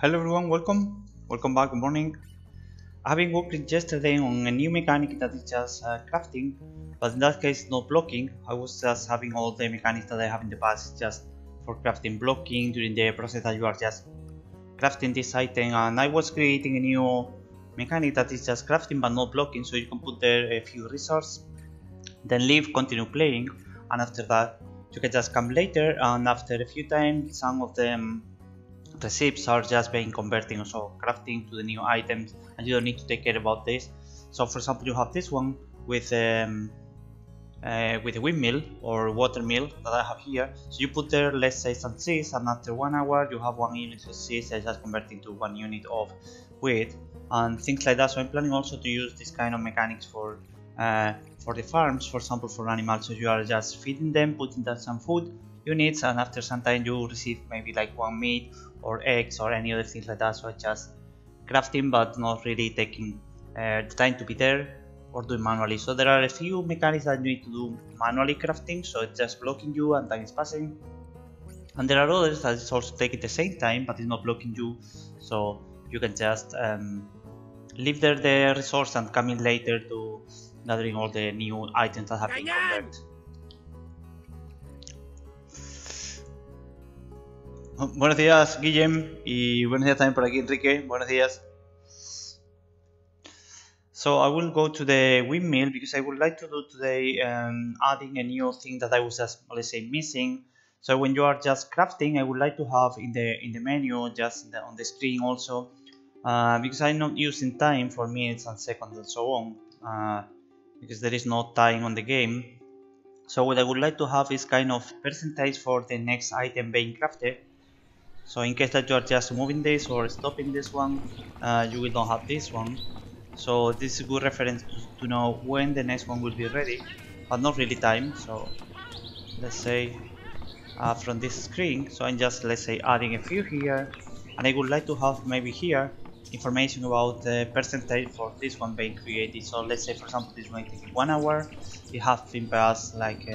Hello everyone, welcome back, good morning. I have been working yesterday on a new mechanic that is just crafting, but in that case not blocking. I was just having all the mechanics that I have in the past just for crafting blocking during the process that you are just crafting this item, and I was creating a new mechanic that is just crafting but not blocking, so you can put there a few resources, then leave, continue playing, and after that you can just come later, and after a few times some of them receipts are just being converting, so crafting to the new items, and you don't need to take care about this. So for example, you have this one with a windmill or water mill that I have here. So you put there, let's say, some seeds, and after 1 hour you have 1 unit of seeds that just converting to 1 unit of wheat and things like that. So I'm planning also to use this kind of mechanics for the farms, for example, for animals. So you are just feeding them, putting down some food units, and after some time you receive maybe like 1 meat or eggs or any other things like that. So just crafting but not really taking the time to be there or do it manually. So there are a few mechanics that you need to do manually crafting, so it's just blocking you and time is passing, and there are others that is also taking the same time but it's not blocking you, so you can just leave there the resource and come in later to gathering all the new items that have been converted. Buenos días, Guillem, y buenos días también por aquí, Enrique. Buenos días. So I will go to the windmill because I would like to do today adding a new thing that I was just, let's say, missing. So when you are just crafting, I would like to have in the menu, just on the screen also, because I'm not using time for minutes and seconds and so on, because there is no time on the game. So what I would like to have is kind of percentage for the next item being crafted. So in case that you are just moving this or stopping this one, you will not have this one. So this is a good reference to know when the next one will be ready, but not really time. So let's say from this screen, so I'm just, let's say, adding a few here, and I would like to have maybe here information about the percentage for this one being created. So let's say, for example, this one taking 1 hour, it has been passed like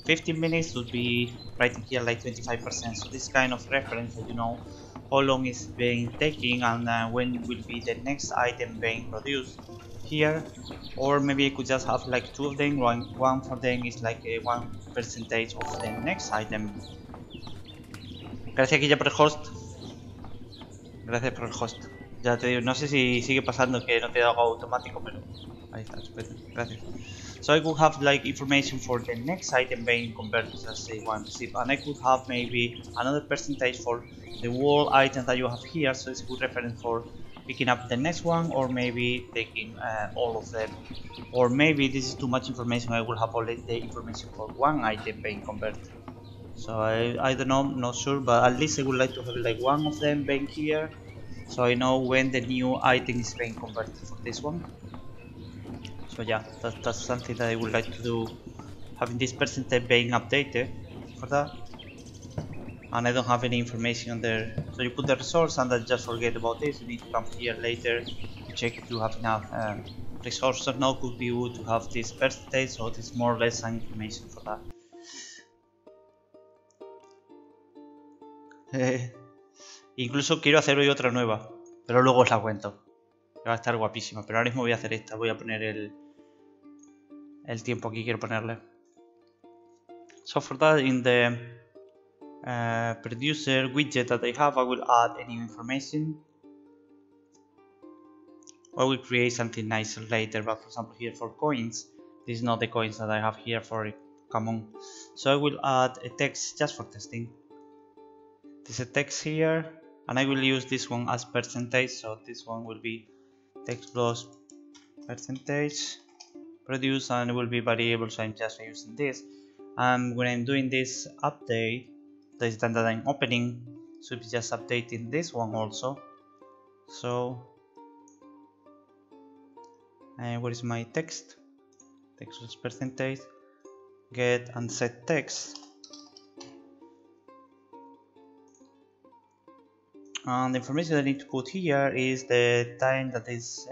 15 minutes, would be writing here like 25%. So this kind of reference, so you know how long is being taking and when will be the next item being produced here. Or maybe I could just have like 2 of them, one for them is like a 1% of the next item. Gracias, Guilla, por el host. Gracias por el host. Ya te digo, no sé si sigue pasando que no te da algo automático, pero ahí está, gracias. So I could have like information for the next item being converted as say 1 receipt, and I could have maybe another percentage for the whole item that you have here, so it's a good reference for picking up the next one, or maybe taking all of them, or maybe this is too much information. I will have only the information for one item being converted. So I don't know, not sure, but at least I would like to have like one of them being here, so I know when the new item is being converted for this one. So yeah, that's something that I would like to do, having this percentage being updated for that. And I don't have any information on there. So you put the resource and then just forget about this. You need to come here later to check if you have enough resources. Now could be good to have this percentage, so it's more or less some information for that. Incluso quiero hacer hoy otra nueva, pero luego os la cuento. Va a estar guapísima, pero ahora mismo voy a hacer esta. Voy a poner el tiempo aquí, quiero ponerle. So for that, in the producer widget that I have, I will add any information. I will create something nicer later, but for example here for coins, this is not the coins that I have here for it. Come on. So I will add a text just for testing. There's a text here, and I will use this one as percentage, so this one will be text plus percentage produce, and it will be variable, so I'm just using this. And when I'm doing this update, this time that I'm opening, should be just updating this one also. So where is my text? Text plus percentage, get and set text. And the information I need to put here is the time that is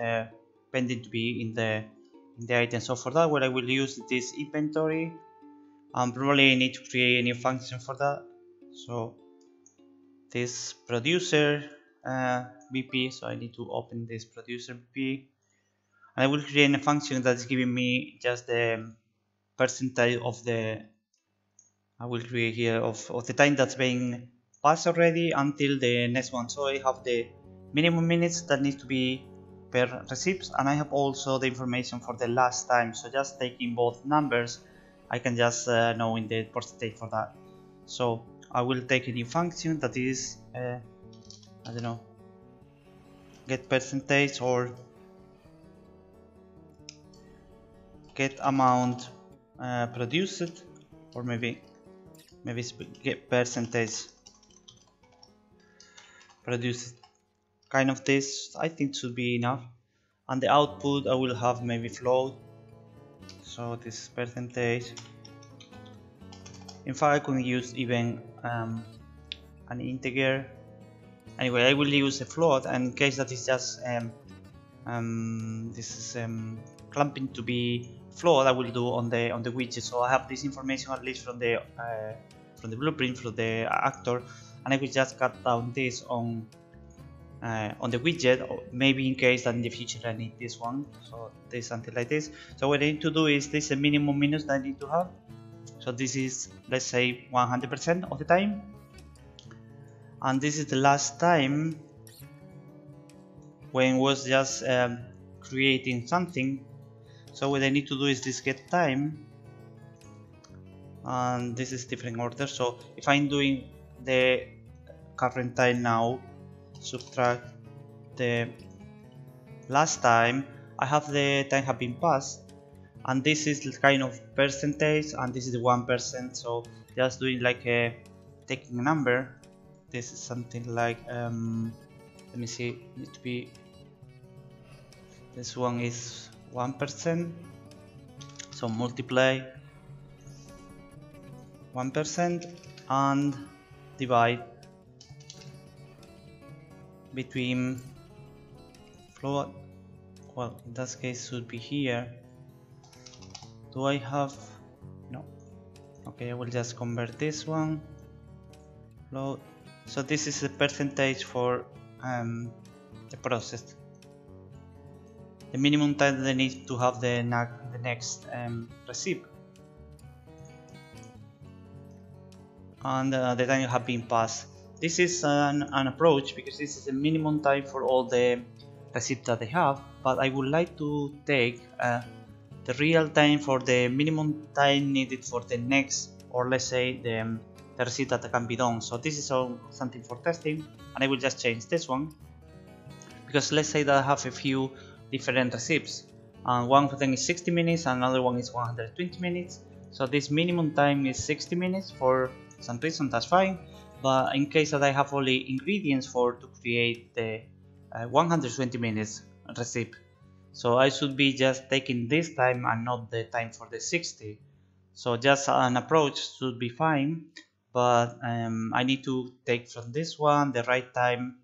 pending to be in the item. So for that, what I will use this inventory, and probably I need to create a new function for that. So this producer BP, so I need to open this producer BP, and I will create a function that is giving me just the percentage of the, I will create here of the time that's being passed already until the next one. So I have the minimum minutes that need to be per receipts, and I have also the information for the last time. So just taking both numbers, I can just know in the percentage for that. So I will take a new function that is I don't know, get percentage or get amount produced, or maybe it's get percentage produced, kind of this. I think should be enough. And the output I will have maybe float, so this is percentage. In fact, I could use even an integer. Anyway, I will use a float, and in case that is just this is clumping to be float, I will do on the widget. So I have this information at least from the blueprint, from the actor, and I will just cut down this on the widget, or maybe in case that in the future I need this one. So this something like this. So what I need to do is this a minimum minutes that I need to have. So this is, let's say, 100% of the time, and this is the last time when was just creating something. So what I need to do is this get time, and this is different order. So if I'm doing the current time now, subtract the last time, I have the time have been passed, and this is kind of percentage, and this is the 1%. So just doing like a taking a number. This is something like let me see, need to be, this one is 1%, so multiply 1% and divide between float. Well, in that case should be here. Do I have, no, okay, I will just convert this one, float. So this is the percentage for the process, the minimum time that they need to have the next receipt, and the time have been passed. This is an approach because this is the minimum time for all the receipts that they have, but I would like to take the real time for the minimum time needed for the next, or let's say the receipt that can be done. So this is something for testing, and I will just change this one, because let's say that I have a few different receipts, and one of them is 60 minutes and another one is 120 minutes. So this minimum time is 60 minutes for some reason, that's fine, but in case that I have only ingredients to create the 120 minutes receipt, so I should be just taking this time and not the time for the 60. So just an approach should be fine, but I need to take from this one the right time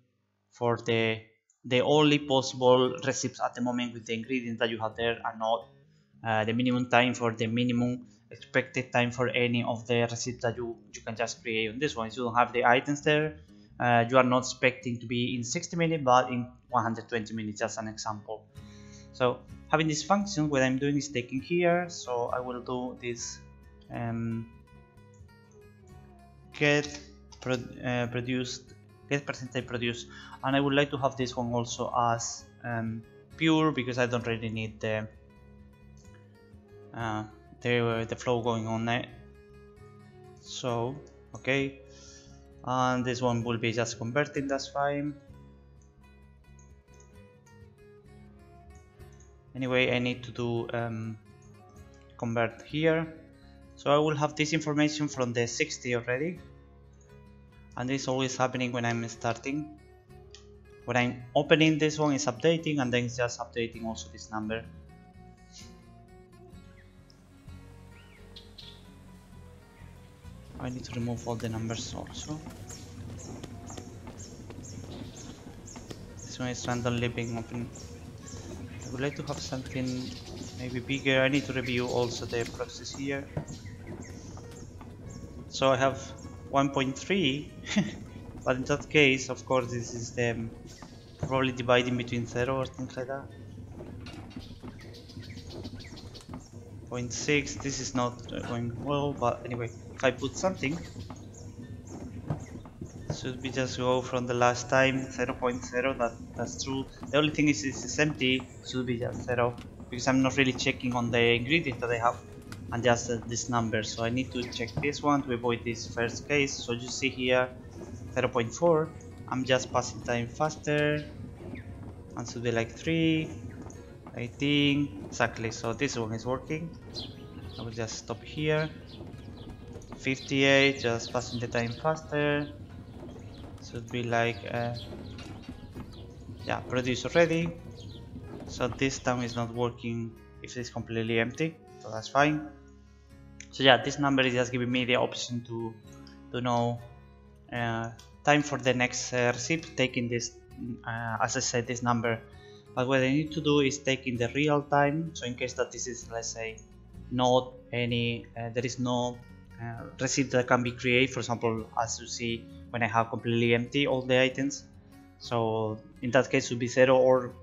for the only possible recipes at the moment with the ingredients that you have there, and not the minimum time for the minimum expected time for any of the recipes that you can just create on this one. You don't have the items there, you are not expecting to be in 60 minutes but in 120 minutes, just an example. So having this function, what I'm doing is taking here, so I will do this get percentage produced, and I would like to have this one also as pure, because I don't really need the flow going on there. So okay, and this one will be just converting, that's fine. Anyway, I need to do convert here, so I will have this information from the 60 already, and this is always happening when I'm starting. When I'm opening, this one is updating, and then it's just updating also this number. I need to remove all the numbers also. This one is randomly being open. I would like to have something maybe bigger. I need to review also the process here. So I have 1.3 But in that case, of course, this is the probably dividing between 0 or things like that. 0.6, this is not going well, but anyway, if I put something, should be just go from the last time 0.0, that's true. The only thing is it's empty, should be just 0, because I'm not really checking on the ingredients that I have and just this number, so I need to check this one to avoid this first case. So you see here 0.4, I'm just passing time faster and should be like 3, 18, exactly. So this one is working. I will just stop here. 58, just passing the time faster. Should be like yeah, produce already. So this time is not working if it's completely empty, so that's fine. So yeah, this number is just giving me the option to know time for the next receipt, taking this as I said, this number. But what I need to do is taking the real time, so in case that this is, let's say, not any there is no receipt that can be created, for example, as you see when I have completely empty all the items. So in that case it would be 0 or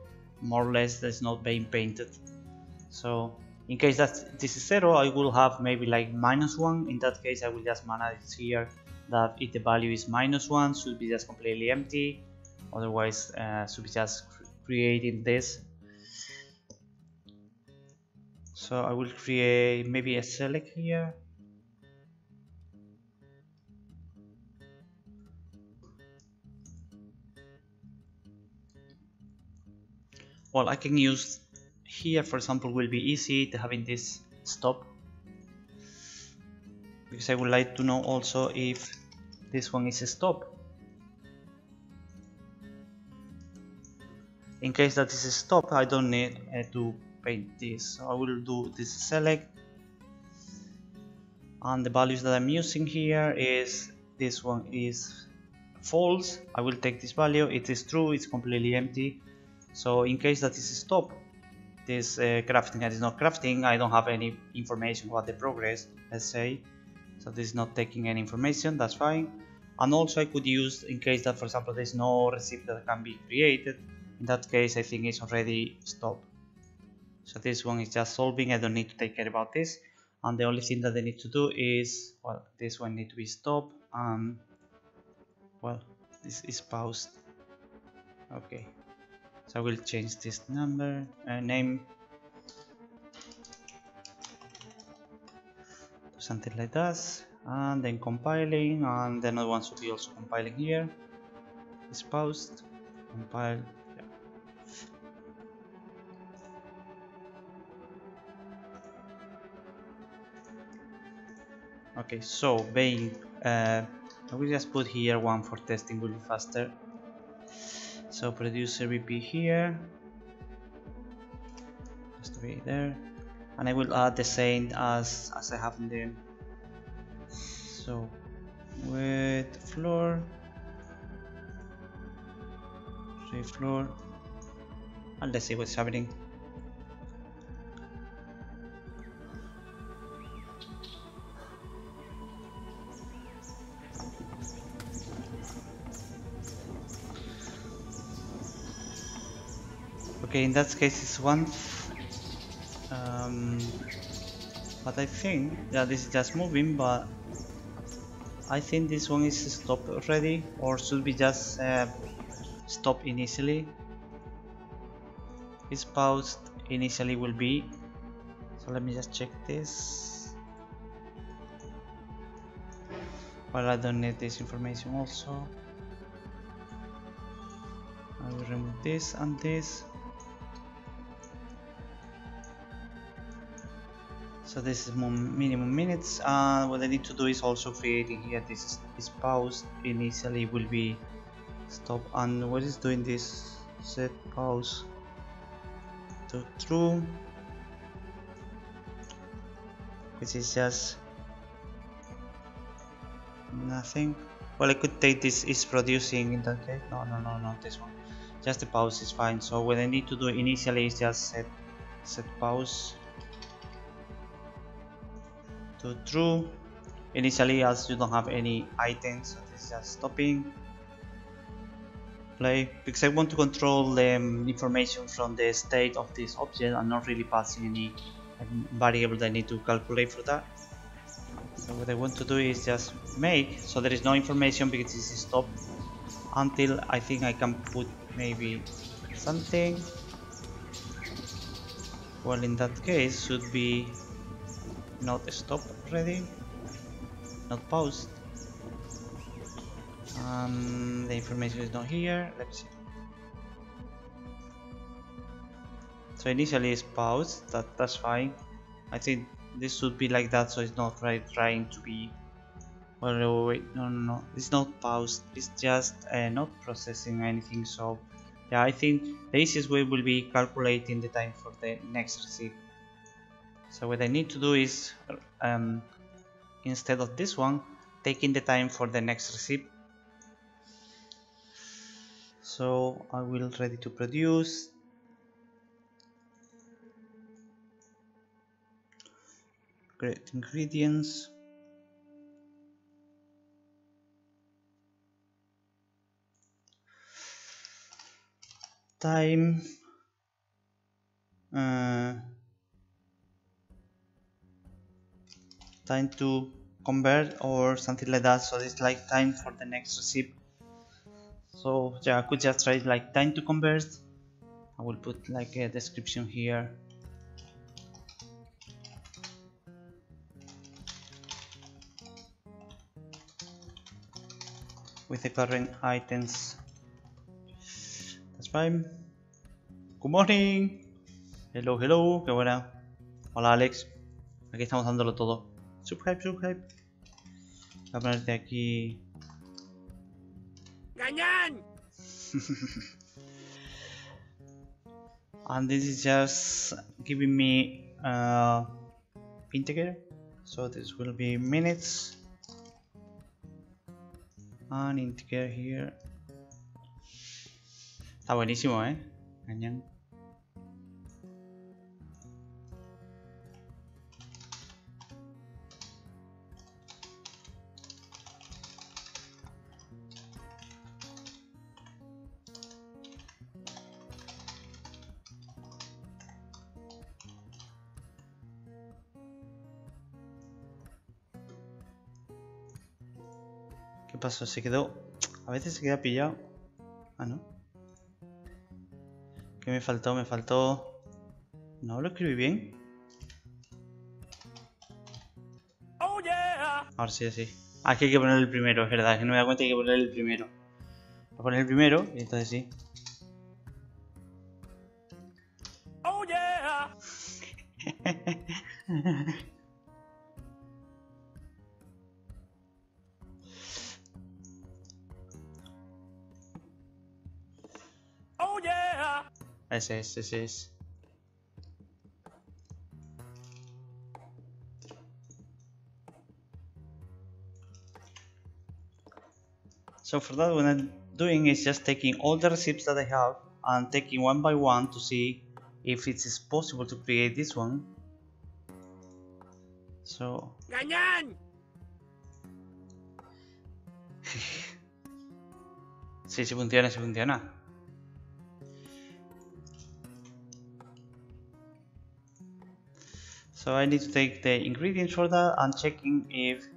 more or less that's not being painted. So in case that this is 0, I will have maybe like -1. In that case I will just manage here that if the value is -1 should be just completely empty, otherwise should be just creating this. So I will create maybe a select here. Well, I can use here, for example, will be easy to having this stop, because I would like to know also if this one is a stop. In case that this is stop, I don't need to paint this. So I will do this select, and the values that I'm using here is this one is false. I will take this value. It is true, it's completely empty. So in case that this is stop, this crafting is not crafting, I don't have any information about the progress, let's say. So this is not taking any information, that's fine. And also I could use, in case that, for example, there's no receipt that can be created, in that case I think it's already stopped. So this one is just solving, I don't need to take care about this. And the only thing that I need to do is, well, this one needs to be stopped, and well, this is paused. Okay. So I will change this number name to something like that, and then compiling, and the other one should be also compiling here. It's paused, compile. Yeah. Okay, so being I will just put here one for testing, will be faster. So producer VP here has to be there, and I will add the same as I have in the so with floor, floor, and let's see what's happening. Okay, in that case it's one, but I think yeah, this is just moving, but I think this one is stopped already, or should be just stop initially. It's paused initially will be, so let me just check this. Well, I don't need this information also. I will remove this and this. So this is minimum minutes, and what I need to do is also creating here this is pause initially will be stop, and what is doing this set pause to true, which is just nothing. Well, I could take this is producing in that case. No, this one, just the pause is fine. So what I need to do initially is just set pause to true initially, as you don't have any items, so this is just stopping. play, because I want to control the information from the state of this object and not really passing any variable that I need to calculate for that. So what I want to do is just make so there is no information because this is stop until I think I can put maybe something. Well, in that case should be not stop already, not paused. The information is not here. Let's see. So initially it's paused. That's fine. I think this should be like that, so it's not trying to be. Well, wait, no. It's not paused. It's just not processing anything. So yeah, I think the easiest way will be calculating the time for the next receipt. So what I need to do is instead of this one, taking the time for the next receipt. So I will ready to produce. Create ingredients. Time. Time to convert or something like that. So it's like time for the next receipt. So yeah, I could just write like time to convert. I will put like a description here. With the current items. That's fine. Good morning. Hello, hello. Qué buena. Hola, Alex. Aquí estamos dándolo todo. Subhype. Voy a ponerte aquí. ¡Gañán! And this is just giving me integer. So this will be minutes. And integer here. Está buenísimo, Gañán. ¿Qué pasó? Se quedó. A veces se queda pillado. Ah, no. ¿Qué me faltó? ¿No lo escribí bien? Oh, yeah. Ahora sí, así. Ah, es que hay que poner el primero, es verdad. Es que no me da cuenta que hay que poner el primero. Voy a poner el primero y entonces sí. Oh, yeah. Oh, yeah. Ese es. So for that, what I'm doing is just taking all the receipts that I have and taking one by one to see if it is possible to create this one. So. ¡Gañán! Sí funciona. So I need to take the ingredients for that and checking if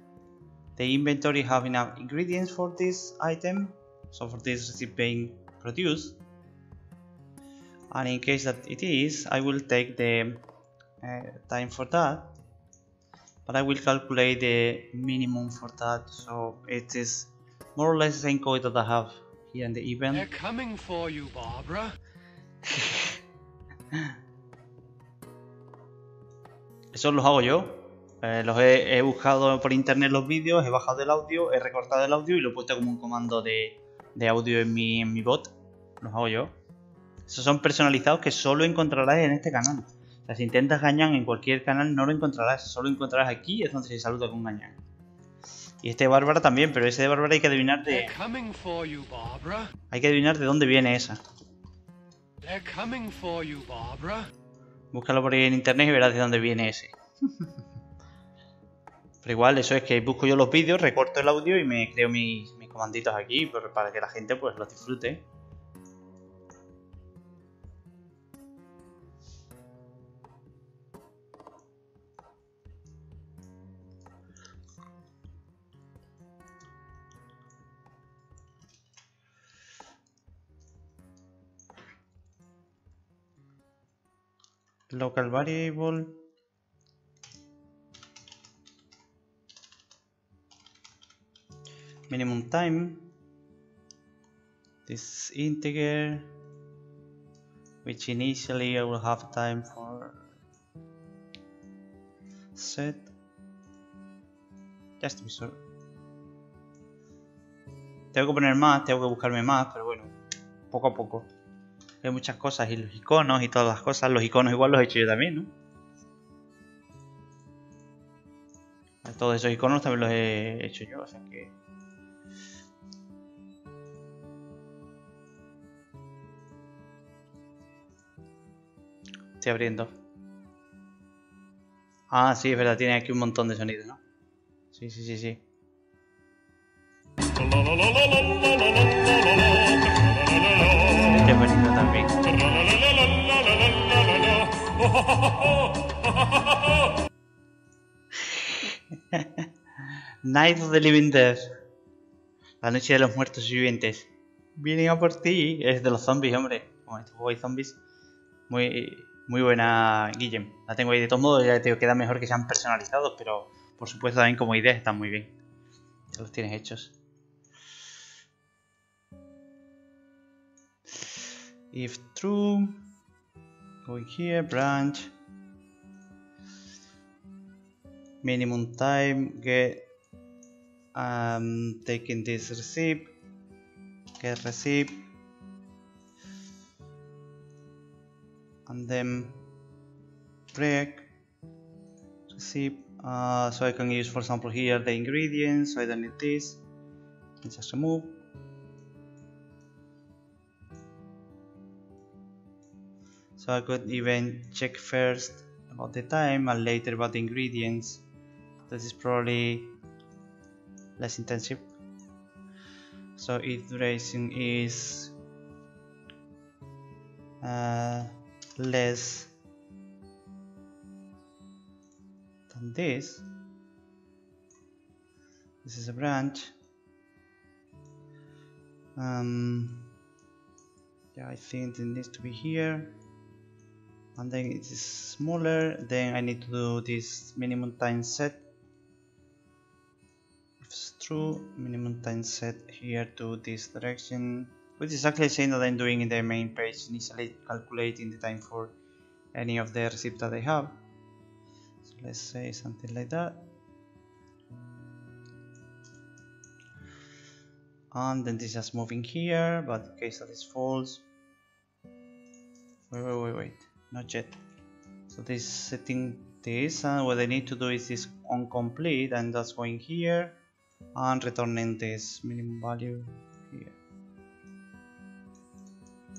the inventory have enough ingredients for this item, so for this receipt being produced. And in case that it is, I will take the time for that, but I will calculate the minimum for that, so it is more or less the same code that I have here in the event. They're coming for you, Barbara. Eso los hago yo. Los he buscado por internet los vídeos, he bajado el audio, he recortado el audio y lo he puesto como un comando de audio en mi bot. Los hago yo. Esos son personalizados que solo encontrarás en este canal. O sea, si intentas Gañán en cualquier canal no lo encontrarás. Solo encontrarás aquí, es donde se saluda con Gañán. Y este de Bárbara también, pero ese de Bárbara hay que adivinar de... Hay que adivinar de dónde viene esa. Búscalo por ahí en internet y verás de dónde viene ese. Pero igual, eso es que busco yo los vídeos, recorto el audio y me creo mis comanditos aquí para que la gente pues los disfrute. Local variable. Minimum time. This integer, which initially I will have time for set. Just to be sure. Tengo que poner más, tengo que buscarme más, pero bueno, poco a poco. Hay muchas cosas y los iconos y todas las cosas. Los iconos igual los he hecho yo también, ¿no? Todos esos iconos también los he hecho yo, o sea que... Estoy abriendo. Ah, sí, es verdad, tiene aquí un montón de sonidos, ¿no? Sí. Este es bonito también. Night of the Living Dead. La noche de los muertos vivientes. Vienen a por ti. Es de los zombies, hombre. Como en este juego hay zombies. Muy buena, Guillem. La tengo ahí. De todos modos, ya te queda mejor que sean personalizados, pero por supuesto también como ideas están muy bien. Ya los tienes hechos. If true, going here, branch. Minimum time, get taking this receipt, get receipt, and then break receipt. So I can use, for example, here the ingredients. So I don't need this. Let's just remove. So I could even check first about the time and later about the ingredients. This is probably less intensive. So if duration is less than this is a branch. Yeah, I think it needs to be here. And then it is smaller, then I need to do this minimum time set. If it's true, minimum time set here to this direction, which is actually the same that I'm doing in the main page, initially calculating the time for any of the receipts that I have. So let's say something like that. And then this is just moving here, but in case that is false. Wait. Not yet. So this setting this, and what I need to do is this on complete, and that's going here and returning this minimum value here.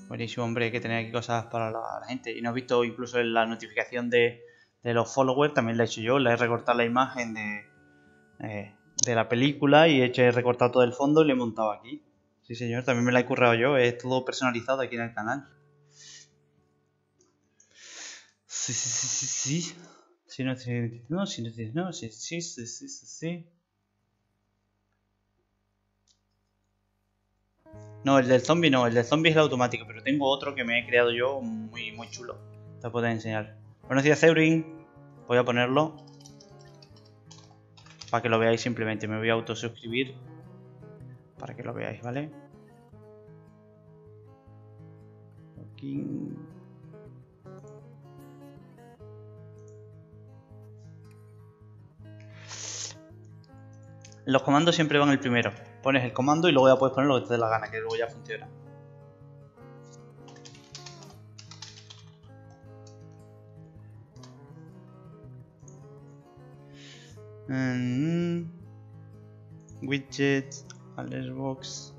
Buenísimo, hombre, hay que tener aquí cosas para la gente. Y no he visto incluso en la notificación de los followers, también la he hecho yo, le he recortado la imagen de la película y he recortado todo el fondo y le he montado aquí. Sí, señor, también me la he currado yo, es todo personalizado aquí en el canal. Sí. Sí. No, el del zombie no, el del zombie es el automático, pero tengo otro que me he creado yo muy chulo. Te puedo enseñar. Buenos días, Eurin. Voy a ponerlo para que lo veáis simplemente. Me voy a autosuscribir para que lo veáis, ¿vale? Aquí. Los comandos siempre van el primero. Pones el comando y luego ya puedes poner lo que te dé la gana, que luego ya funciona. Widget, alertbox.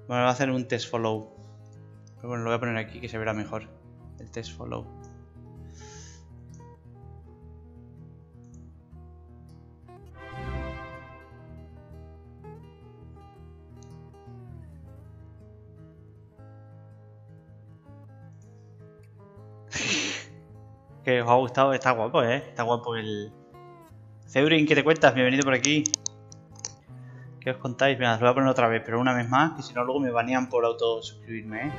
Bueno, voy a hacer un test follow. Pero bueno, lo voy a poner aquí que se verá mejor. El test follow. Que os ha gustado, está guapo, está guapo el... Zeurin, ¿qué te cuentas? Bienvenido por aquí. ¿Qué os contáis? Mira, os lo voy a poner otra vez, pero una vez más, que si no luego me banean por autosuscribirme,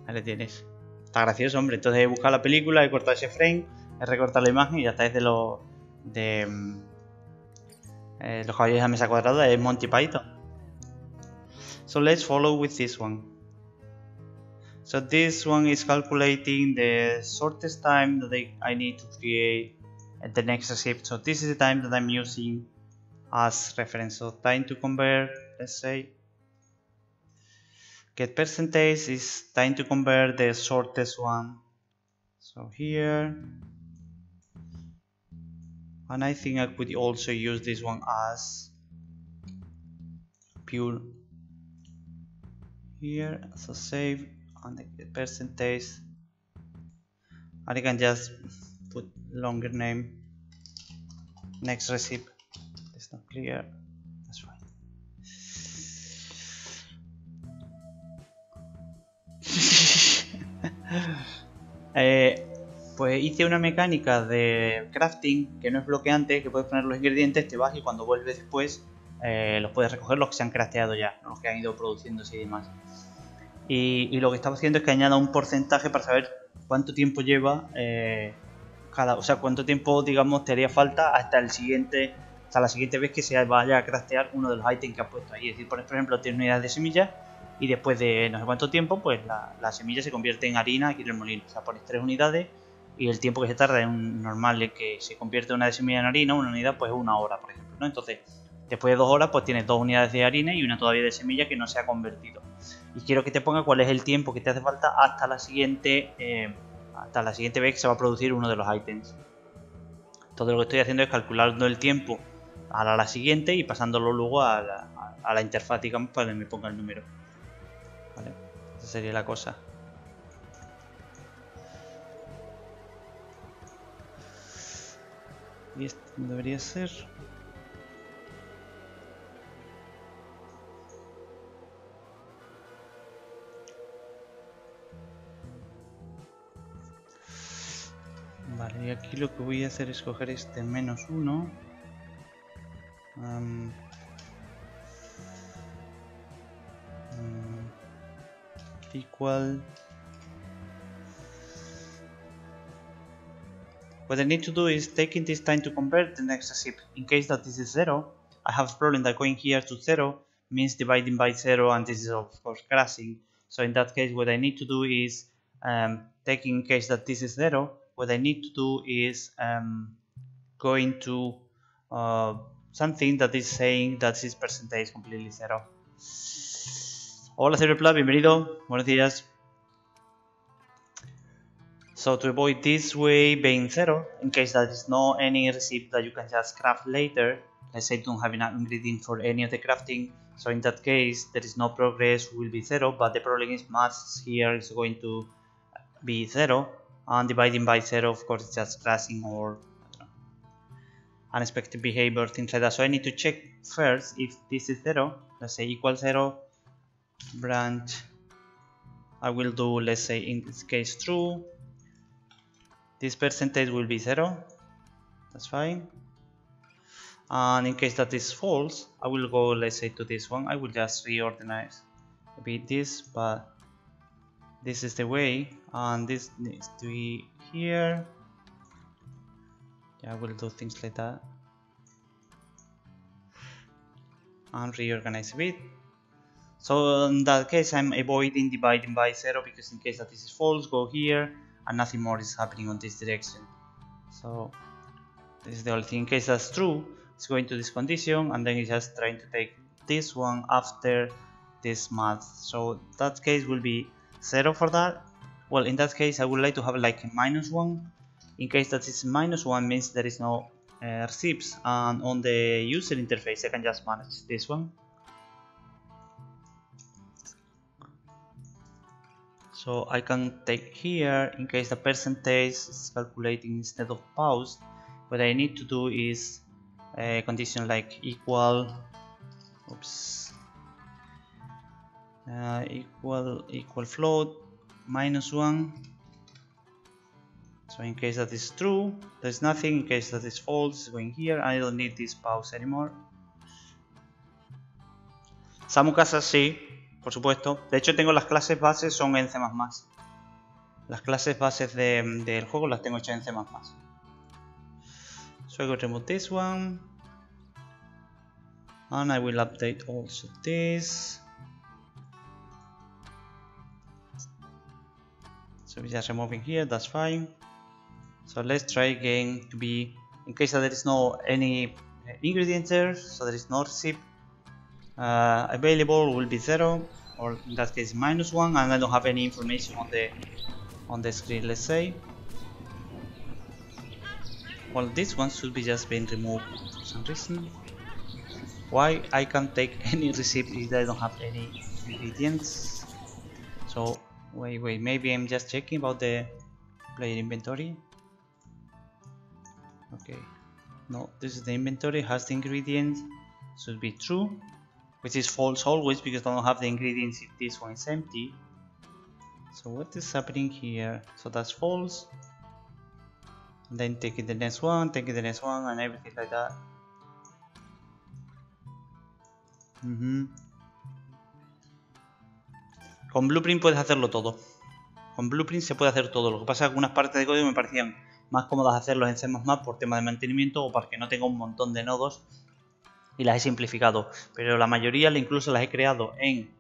Ahí le tienes. Está gracioso, hombre. Entonces he buscado la película, he cortado ese frame, he recortado la imagen y ya está. Es de los... los caballos de la mesa cuadrada, es Monty Python. So let's follow with this one. So this one is calculating the shortest time that I need to create the next receipt. So this is the time that I'm using as reference. So time to convert, let's say. Get percentage is time to convert the shortest one. So here. And I think I could also use this one as pure here. So save and the percentage. And I can just put longer name. Next receipt. It's not clear. That's fine. Pues hice una mecánica de crafting que no es bloqueante, que puedes poner los ingredientes, te vas y cuando vuelves después los puedes recoger, los que se han crafteado ya, no los que han ido produciéndose y demás. Y lo que estaba haciendo es que añada un porcentaje para saber cuánto tiempo lleva o sea, cuánto tiempo, digamos, te haría falta hasta la siguiente vez que se vaya a craftear uno de los ítems que has puesto ahí. Es decir, por ejemplo, tienes unidades de semillas y después de no sé cuánto tiempo, pues la semilla se convierte en harina aquí en el molino. O sea, pones 3 unidades y el tiempo que se tarda en un normal en que se convierte una de semilla en harina, una unidad, pues es 1 hora, por ejemplo, ¿no? Entonces, después de 2 horas, pues tienes 2 unidades de harina y una todavía de semilla que no se ha convertido. Y quiero que te ponga cuál es el tiempo que te hace falta hasta la siguiente vez que se va a producir uno de los ítems. Todo lo que estoy haciendo es calculando el tiempo a la siguiente y pasándolo luego a la interfaz, digamos, para que me ponga el número. Vale, esa sería la cosa. Y esto debería ser. Vale, y aquí lo que voy a hacer es coger este -1. Equal. What I need to do is taking this time to convert the next receipt. In case that this is 0, I have a problem that going here to 0 means dividing by 0, and this is of course crashing. So in that case, what I need to do is taking in case that this is 0, what I need to do is going to something that is saying that this percentage is completely 0. Hola Devblog, bienvenido, buenos días. So to avoid this way being 0, in case there is no any receipt that you can just craft later, let's say you don't have enough ingredient for any of the crafting, so in that case there is no progress, will be 0, but the problem is math here is going to be 0, and dividing by 0 of course is just crashing or unexpected behavior, things like that. So I need to check first if this is 0, let's say equal 0, branch, I will do, let's say in this case true, this percentage will be 0, that's fine. And in case that is false, I will go, let's say, to this one. I will just reorganize a bit this, but this is the way, and this needs to be here. Yeah, I will do things like that and reorganize a bit. So in that case, I'm avoiding dividing by 0 because in case that this is false, go here and nothing more is happening on this direction. So this is the only thing. In case that's true, it's going to this condition and then it's just trying to take this one after this math. So that case will be 0 for that. Well, in that case, I would like to have like a -1. In case that is -1 means there is no receipts, and on the user interface I can just manage this one. So I can take here, in case the percentage is calculating instead of pause, what I need to do is a condition like equal, equal float -1. So in case that is true, there's nothing. In case that is false, it's going here. I don't need this pause anymore. Samu Casas, sí, por supuesto. De hecho, tengo las clases bases son en C++. Las clases bases del juego las tengo hechas en C++. So I will remove this one. And I will update also this. So we're just removing here, that's fine. So let's try again to be, in case that there is no any ingredients there, so there is no receipt available, will be 0, or in that case -1, and I don't have any information on the screen, let's say. Well, this one should be just being removed for some reason. Why I can't take any receipt if I don't have any ingredients? So wait, maybe I'm just checking about the player inventory. Okay, no, this is the inventory, has the ingredients, should be true, which is false always because I don't have the ingredients if this one is empty. So what is happening here? So that's false. And then taking the next one, taking the next one, and everything like that. Con Blueprint puedes hacerlo todo. Con Blueprint se puede hacer todo. Lo que pasa es que algunas partes de código me parecían más cómodas hacerlos en C++ por tema de mantenimiento o porque no tengo un montón de nodos y las he simplificado. Pero la mayoría incluso las he creado en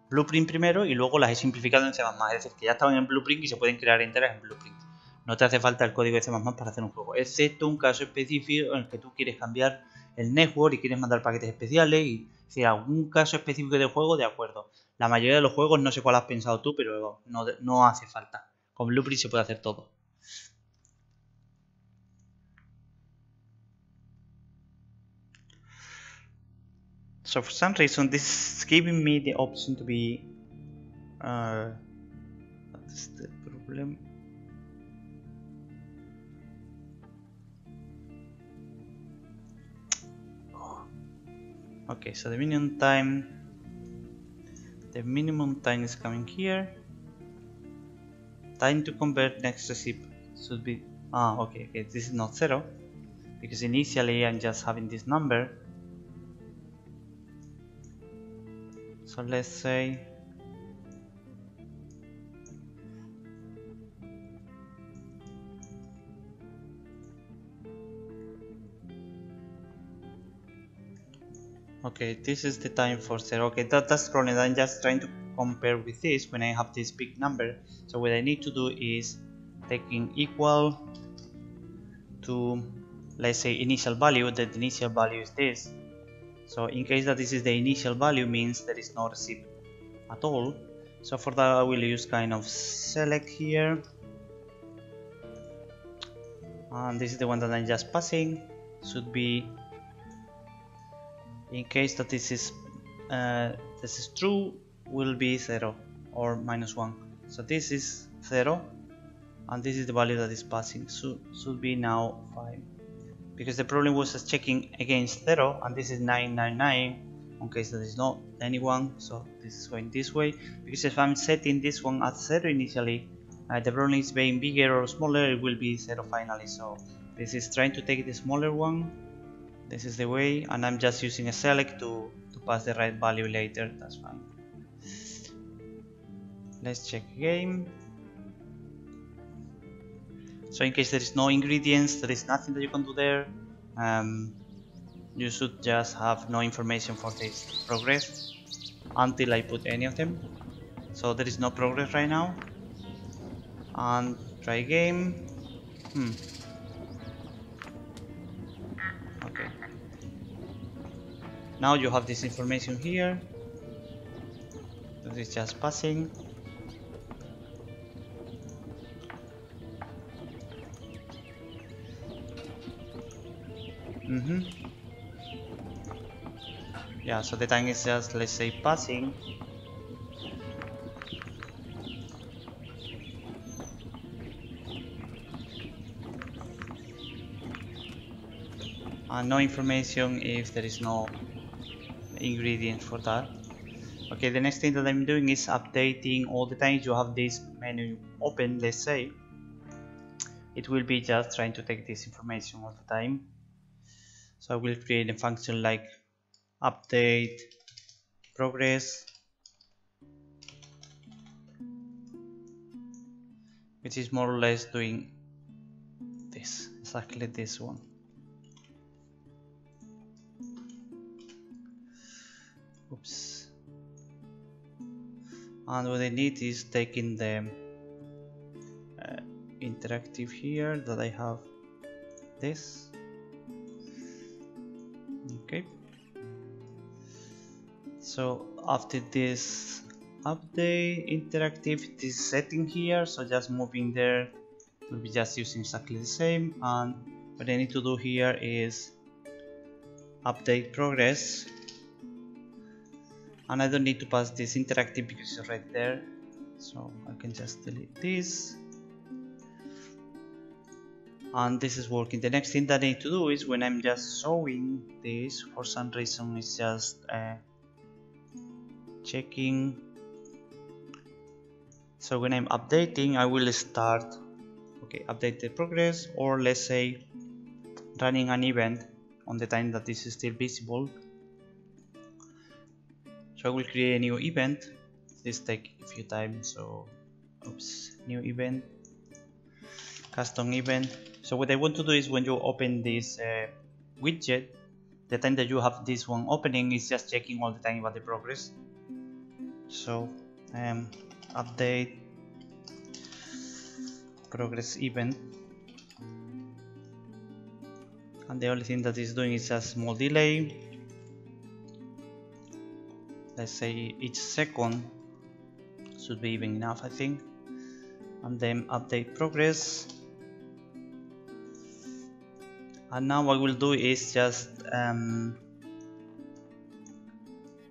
Blueprint primero y luego las he simplificado en C++. Es decir, que ya estaban en Blueprint y se pueden crear enteras en Blueprint. No te hace falta el código de C++ para hacer un juego, excepto un caso específico en el que tú quieres cambiar el network y quieres mandar paquetes especiales y si algún caso específico de juego, de acuerdo. La mayoría de los juegos no sé cuál has pensado tú, pero no hace falta. Con Blueprint se puede hacer todo. So for some reason this is giving me the option to be what's the problem? Okay, so the minimum time is coming here. Time to convert next receipt should be okay, this is not 0 because initially I'm just having this number. So let's say okay, this is the time for 0. Okay, that's the problem. I'm just trying to compare with this when I have this big number. So what I need to do is taking equal to, let's say, initial value. That initial value is this. So in case that this is the initial value, means there is no receipt at all. So for that I will use kind of select here, and this is the one that I'm just passing. Should be, in case that this is true, will be 0 or -1. So this is 0 and this is the value that is passing, should be now 5, because the problem was checking against 0 and this is 999 in case there is not anyone. So this is going this way, because if I'm setting this one at 0 initially, the problem is being bigger or smaller, it will be 0 finally. So this is trying to take the smaller one. This is the way, and I'm just using a select to pass the right value later. That's fine. Let's check again. So in case there is no ingredients, there is nothing that you can do there. You should just have no information for this progress until I put any of them. So there is no progress right now. And try game. Okay. Now you have this information here. This is just passing. Yeah, so the time is just, let's say, passing. And no information if there is no ingredient for that. Okay, the next thing that I'm doing is updating all the time you have this menu open, let's say. It will be just trying to take this information all the time. So I will create a function like update progress which is more or less doing this, exactly this one. Oops. And what I need is taking the interactive here that I have this. Okay. So after this update interactive, this setting here, so just moving there will be just using exactly the same. And what I need to do here is update progress, and I don't need to pass this interactive because it's already there, so I can just delete this, and this is working. The next thing that I need to do is when I'm just showing this, for some reason it's just checking. So when I'm updating, I will start update the progress, or let's say running an event on the time that this is still visible. So I will create a new event. This take a few times, so oops, new event, custom event. So what I want to do is when you open this widget, the time that you have this one opening is just checking all the time about the progress. So update progress event, and the only thing that is doing is a small delay. Let's say each second should be even enough, I think. And then update progress. And now what I will do is just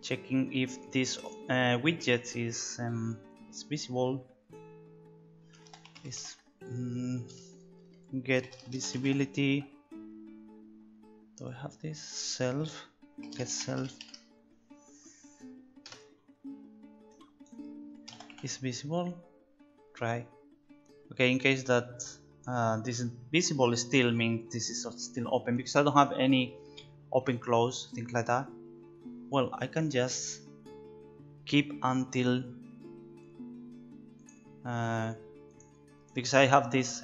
checking if this widget is visible. Is get visibility. Do I have this self? Get self is visible. Try. Okay, in case that this is visible, still means this is still open, because I don't have any open close things like that. Well, I can just keep until because I have this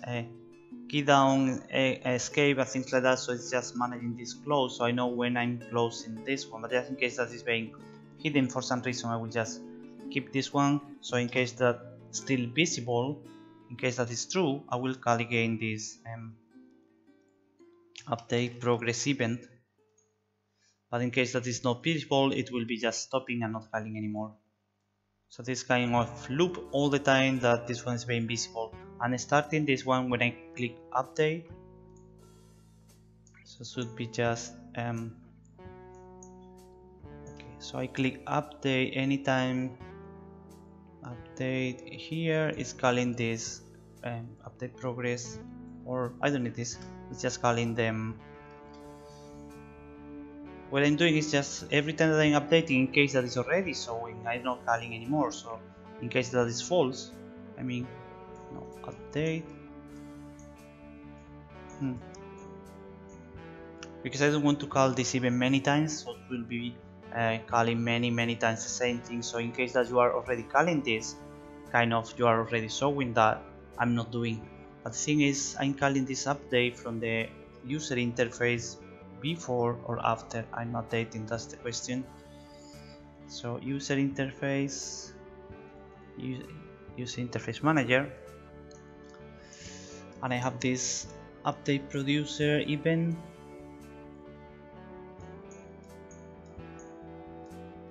key down, escape and things like that, so it's just managing this close, so I know when I'm closing this one. But just in case that is being hidden for some reason, I will just keep this one, so in case that still visible, in case that is true, I will call again this update progress event. But in case that is not visible, it will be just stopping and not calling anymore. So this kind of loop all the time that this one is being visible. And starting this one when I click update, so should be just okay. So I click update anytime. Update here is calling this update progress, or I don't need this. It's just calling them. What I'm doing is just every time that I'm updating, in case that is already showing, I'm not calling anymore. So in case that is false, I mean, no, update. Because I don't want to call this even many times, so it will be calling many times the same thing. So in case that you are already calling this, kind of you are already showing that I'm not doing. But the thing is, I'm calling this update from the user interface before or after I'm updating. That's the question. So user interface, user interface manager, and I have this update producer event.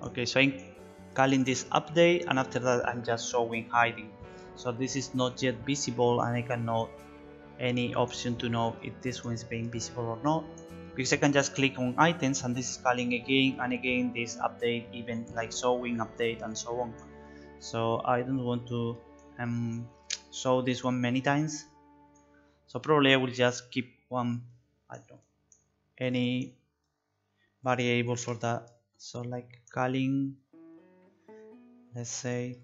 Okay, so I'm calling this update, and after that I'm just showing hiding. So this is not yet visible, and I cannot any option to know if this one is being visible or not, because I can just click on items and this is calling again and again this update event, like showing update and so on. So I don't want to show this one many times, so probably I will just keep one, I don't know, any variable for that. So like calling, let's say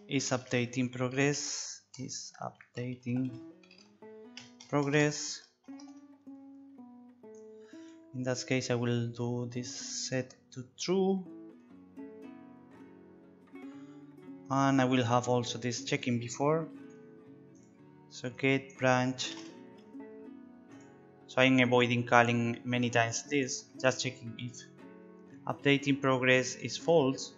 is updating progress, is updating progress. In that case, I will do this set to true, and I will have also this checking before. So get branch. So I'm avoiding calling many times this, just checking if update in progress is false.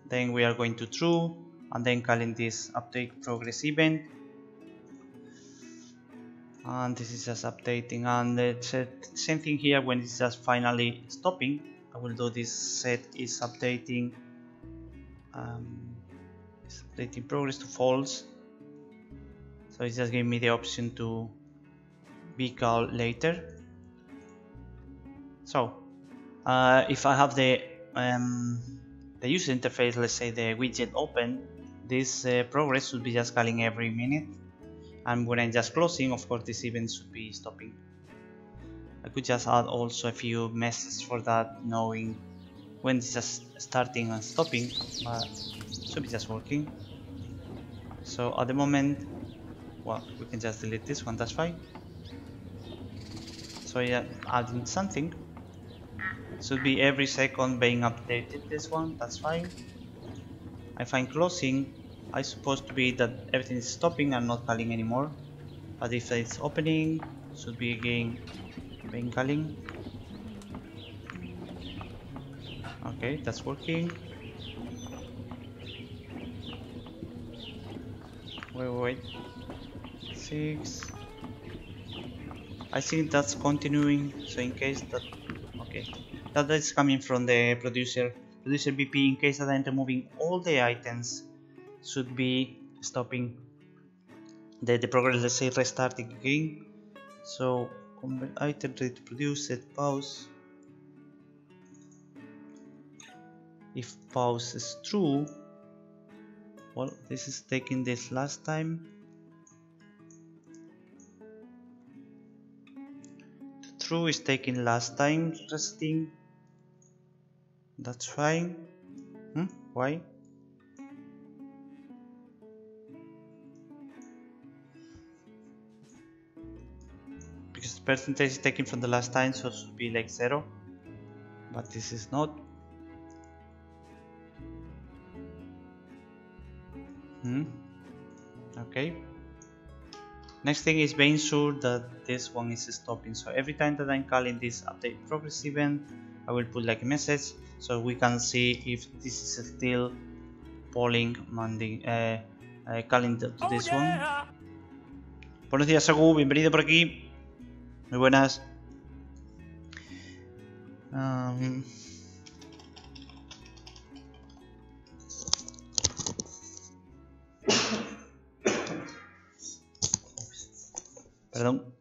Then we are going to true, and then calling this update progress event. And this is just updating, and the same thing here when it's just finally stopping. I will do this set is updating progress to false, so it's just giving me the option to be called later. So if I have the user interface, let's say the widget open, this progress should be just calling every minute, and when I'm just closing, of course this event should be stopping. I could just add also a few messages for that, knowing when it's just starting and stopping, but should be just working. So at the moment, well, we can just delete this one, that's fine. So yeah, adding something should be every second being updated, this one, that's fine. I find closing, I supposed to be that everything is stopping and not calling anymore, but if it's opening, should be again being calling. Okay, that's working. Wait. 6. I think that's continuing, so in case that, okay, that is coming from the producer BP. In case that I'm removing all the items, should be stopping the progress, let's say restarting again. So item ready to produce, set pause. If pause is true, well, this is taking this last time. The true is taking last time resting. That's fine. Why? Because the percentage is taken from the last time, so it should be like 0. But this is not. Okay. Next thing is being sure that this one is stopping. So every time that I'm calling this update progress event, I will put like a message so we can see if this is still polling calling to this one. Buenos días, Sagu, bienvenido por aquí. Muy buenas. Perdón,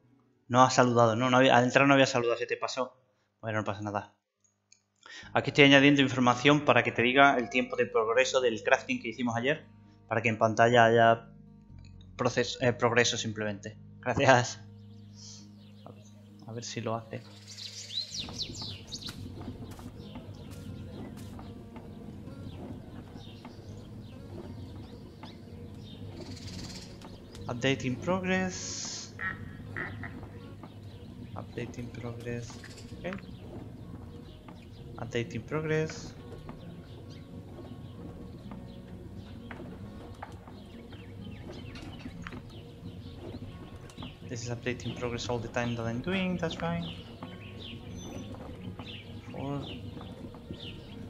no has saludado, no había, al entrar no había saludado, se te pasó. Bueno, no pasa nada. Aquí estoy añadiendo información para que te diga el tiempo de progreso del crafting que hicimos ayer, para que en pantalla haya progreso simplemente. Gracias. A ver si lo hace. Update in progress. Update in progress. Okay. Update in progress. This is updating progress all the time that I'm doing, that's fine. 4.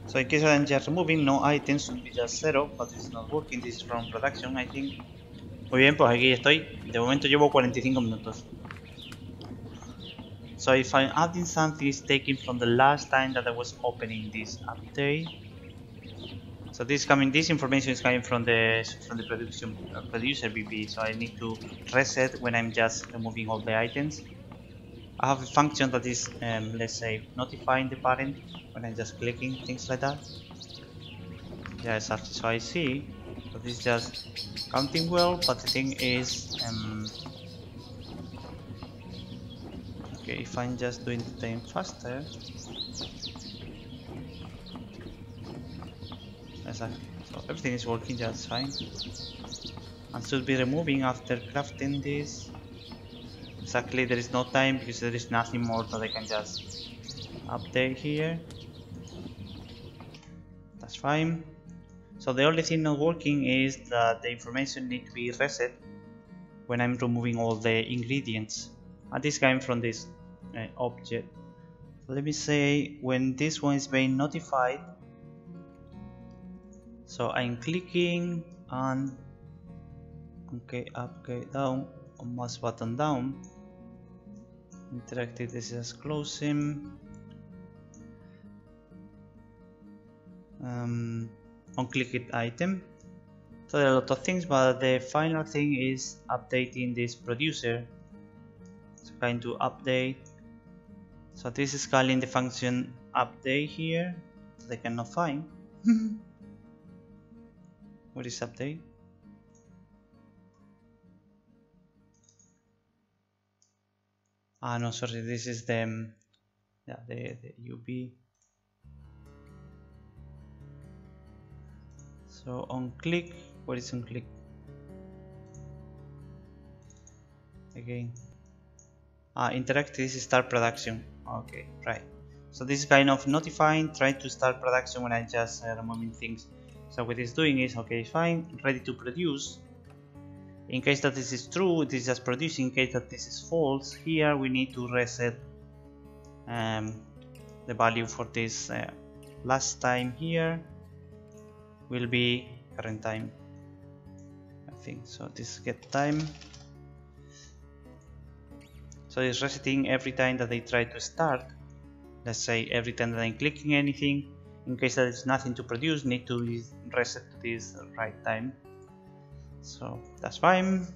So in case I'm just removing, no items should be just 0, but it's not working. This is from production, I think. Muy bien, pues aquí estoy. De momento llevo 45 minutos. So if I'm adding something, it's taken from the last time that I was opening this update. So this information is coming from the producer BP. So I need to reset when I'm just removing all the items. I have a function that is, let's say, notifying the parent when I'm just clicking things like that. Yeah, exactly. So I see. So this is just counting well, but the thing is, okay, if I'm just doing the time faster. Exactly. So everything is working just fine. And should be removing after crafting this. Exactly, there is no time because there is nothing more that I can just update here. That's fine. So the only thing not working is that the information need to be reset when I'm removing all the ingredients, and this came from this object. So let me say when this one is being notified, so I'm clicking and okay, up, okay, down, on mouse button down, interactive, this is closing, on click it item. So there are a lot of things, but the final thing is updating this producer. So going to update. So this is calling the function update here that I cannot find. What is update? Ah no, sorry, this is the UB. So on click, what is on click? Again. Interactive, this is start production. Okay, right. So this is kind of notifying, trying to start production when I just removing things. So what it's doing is, okay, fine, ready to produce. In case that this is true, it is just producing. In case that this is false, here we need to reset the value for this last time here will be current time, I think. So this get time. So it's resetting every time that they try to start. Let's say every time that I'm clicking anything, in case that there's nothing to produce, need to reset to this right time. So that's fine.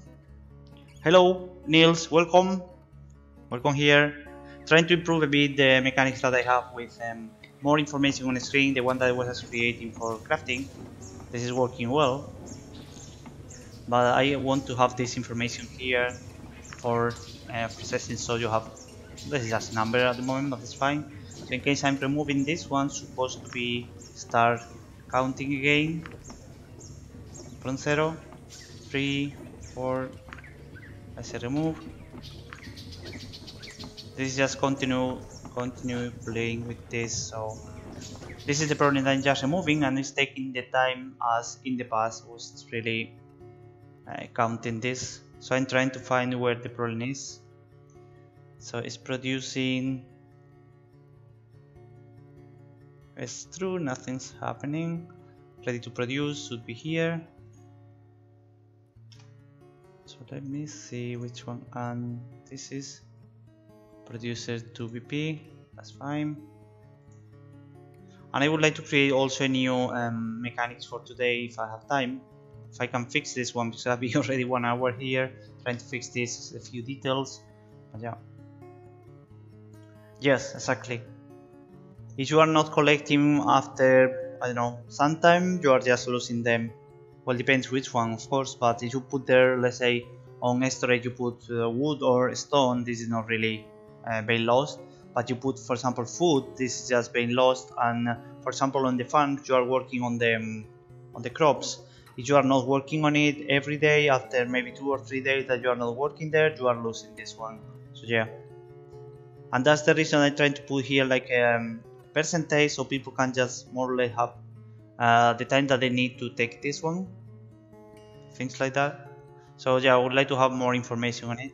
Hello Niels, welcome here. Trying to improve a bit the mechanics that I have with more information on the screen, the one that I was creating for crafting. This is working well, but I want to have this information here for processing, so you have, this is just a number at the moment, but it's fine. So in case I'm removing this one, supposed to be start counting again from 0, 3, 4, I say remove. This is just continue playing with this. So this is the problem that I'm just removing, and it's taking the time as in the past was really counting this. So I'm trying to find where the problem is. So it's producing, it's true, nothing's happening. Ready to produce should be here. So let me see which one, and this is producer 2BP, that's fine. And I would like to create also a new mechanics for today if I have time. If I can fix this one, because I've been already 1 hour here trying to fix this, a few details. But yeah. Yes, exactly. If you are not collecting after, I don't know, some time, you are just losing them. Well, depends which one, of course, but if you put there, let's say, on storage you put wood or stone, this is not really being lost. But you put, for example, food, this is just being lost. And for example, on the farm, you are working on the crops. If you are not working on it every day, after maybe 2 or 3 days that you are not working there, you are losing this one. So yeah, and that's the reason I'm trying to put here like percentage, so people can just more or less have the time that they need to take this one, things like that. So yeah, I would like to have more information on it.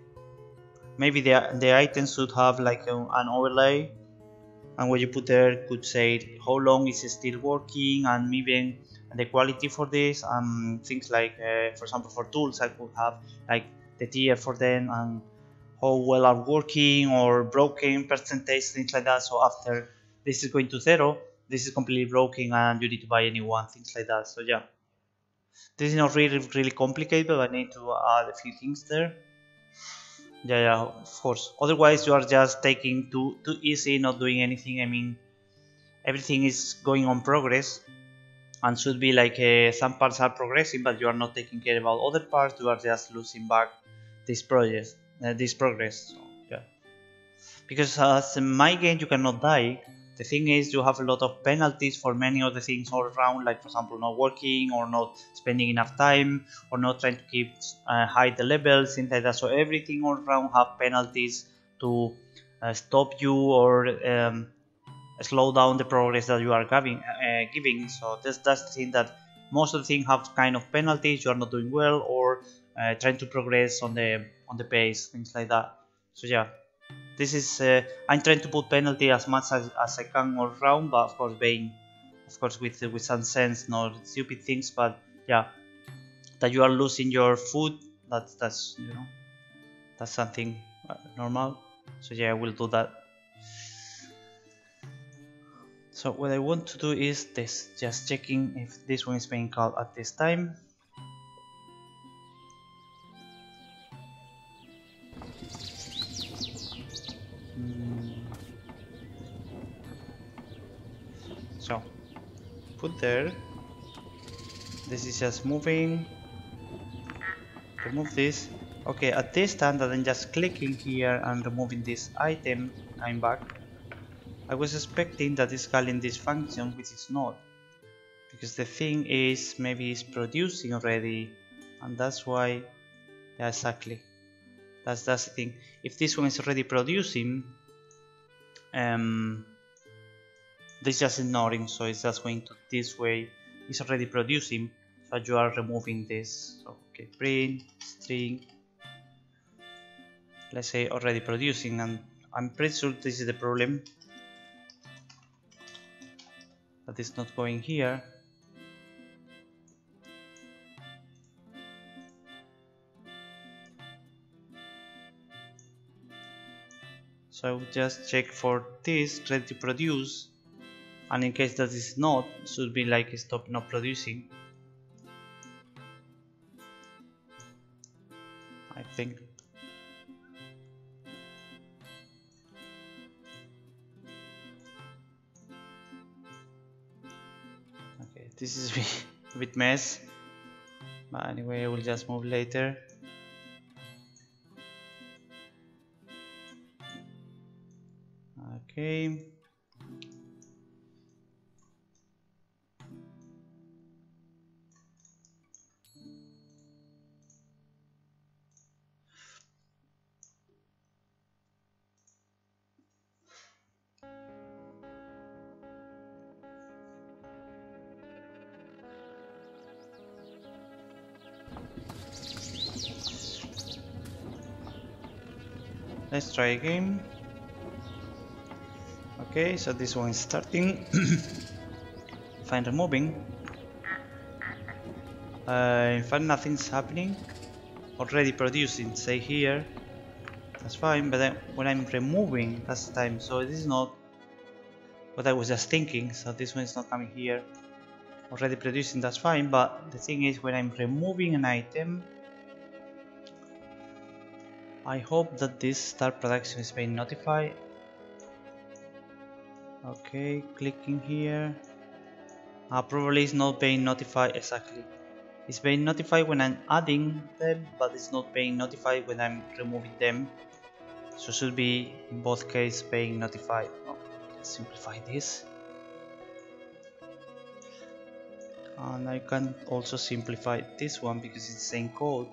Maybe the items should have like an overlay, and what you put there could say how long is it still working, and even the quality for this, and things like for example for tools I could have like the tier for them and how well are working or broken percentage, things like that. So after this is going to 0, this is completely broken and you need to buy a new one, things like that. So yeah, this is not really complicated, but I need to add a few things there. Yeah, of course, otherwise you are just taking too easy, not doing anything. I mean, everything is going on progress and should be like some parts are progressing, but you are not taking care about other parts. You are just losing back this progress. So yeah, because as in my game you cannot die. The thing is, you have a lot of penalties for many of the things all around, like for example not working or not spending enough time or not trying to keep high the levels, things like that. So everything all around have penalties to stop you or slow down the progress that you are giving. So that's the thing that most of the things have kind of penalties. You are not doing well, or trying to progress on the pace, things like that. So yeah, this is I'm trying to put penalty as much as I can all round, but of course with some sense, not stupid things. But yeah, that you are losing your food, that's you know, that's something normal. So yeah, I will do that. So what I want to do is this, just checking if this one is being called at this time. So put there, this is just moving, remove this. Okay, at this time that I'm just clicking here and removing this item, I'm back. I was expecting that it's calling this function, which is not, because the thing is maybe it's producing already, and that's why. Yeah, exactly, that's the thing. If this one is already producing, this is just ignoring, so it's just going to this way. It's already producing, so you are removing this. So, okay, print string, let's say already producing, and I'm pretty sure this is the problem, that it's not going here. So I will just check for this ready to produce, and in case that is not, it should be like stop not producing, I think. Okay, this is a bit mess, but anyway I will just move later. Okay, let's try again. Okay, so this one is starting. If I'm removing, in fact nothing's happening, already producing, say here, that's fine, but then when I'm removing, that's the time. So this is not what I was just thinking, so this one is not coming here, already producing, that's fine. But the thing is, when I'm removing an item, I hope that this start production is being notified. Okay, clicking here. Probably it's not being notified exactly. It's being notified when I'm adding them, but it's not being notified when I'm removing them. So should be in both cases being notified. Oh, let's simplify this. And I can also simplify this one because it's the same code.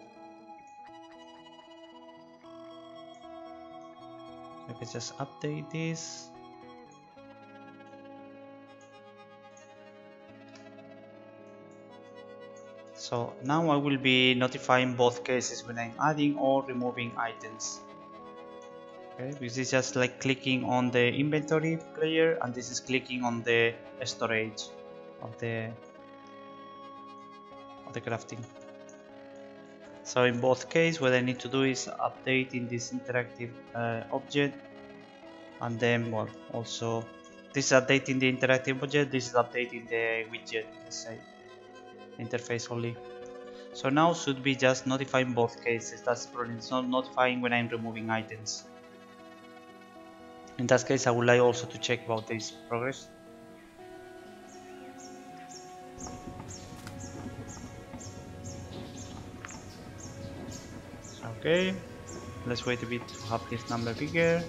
I can just update this. So now I will be notifying both cases when I'm adding or removing items. Okay, this is just like clicking on the inventory player, and this is clicking on the storage of the crafting. So in both cases, what I need to do is updating this interactive object, and then well, also this is updating the interactive object, this is updating the widget, let's say interface only. So now should be just notifying both cases. That's the problem. It's not notifying when I'm removing items. In that case, I would like also to check about this progress. Okay, let's wait a bit to have this number bigger.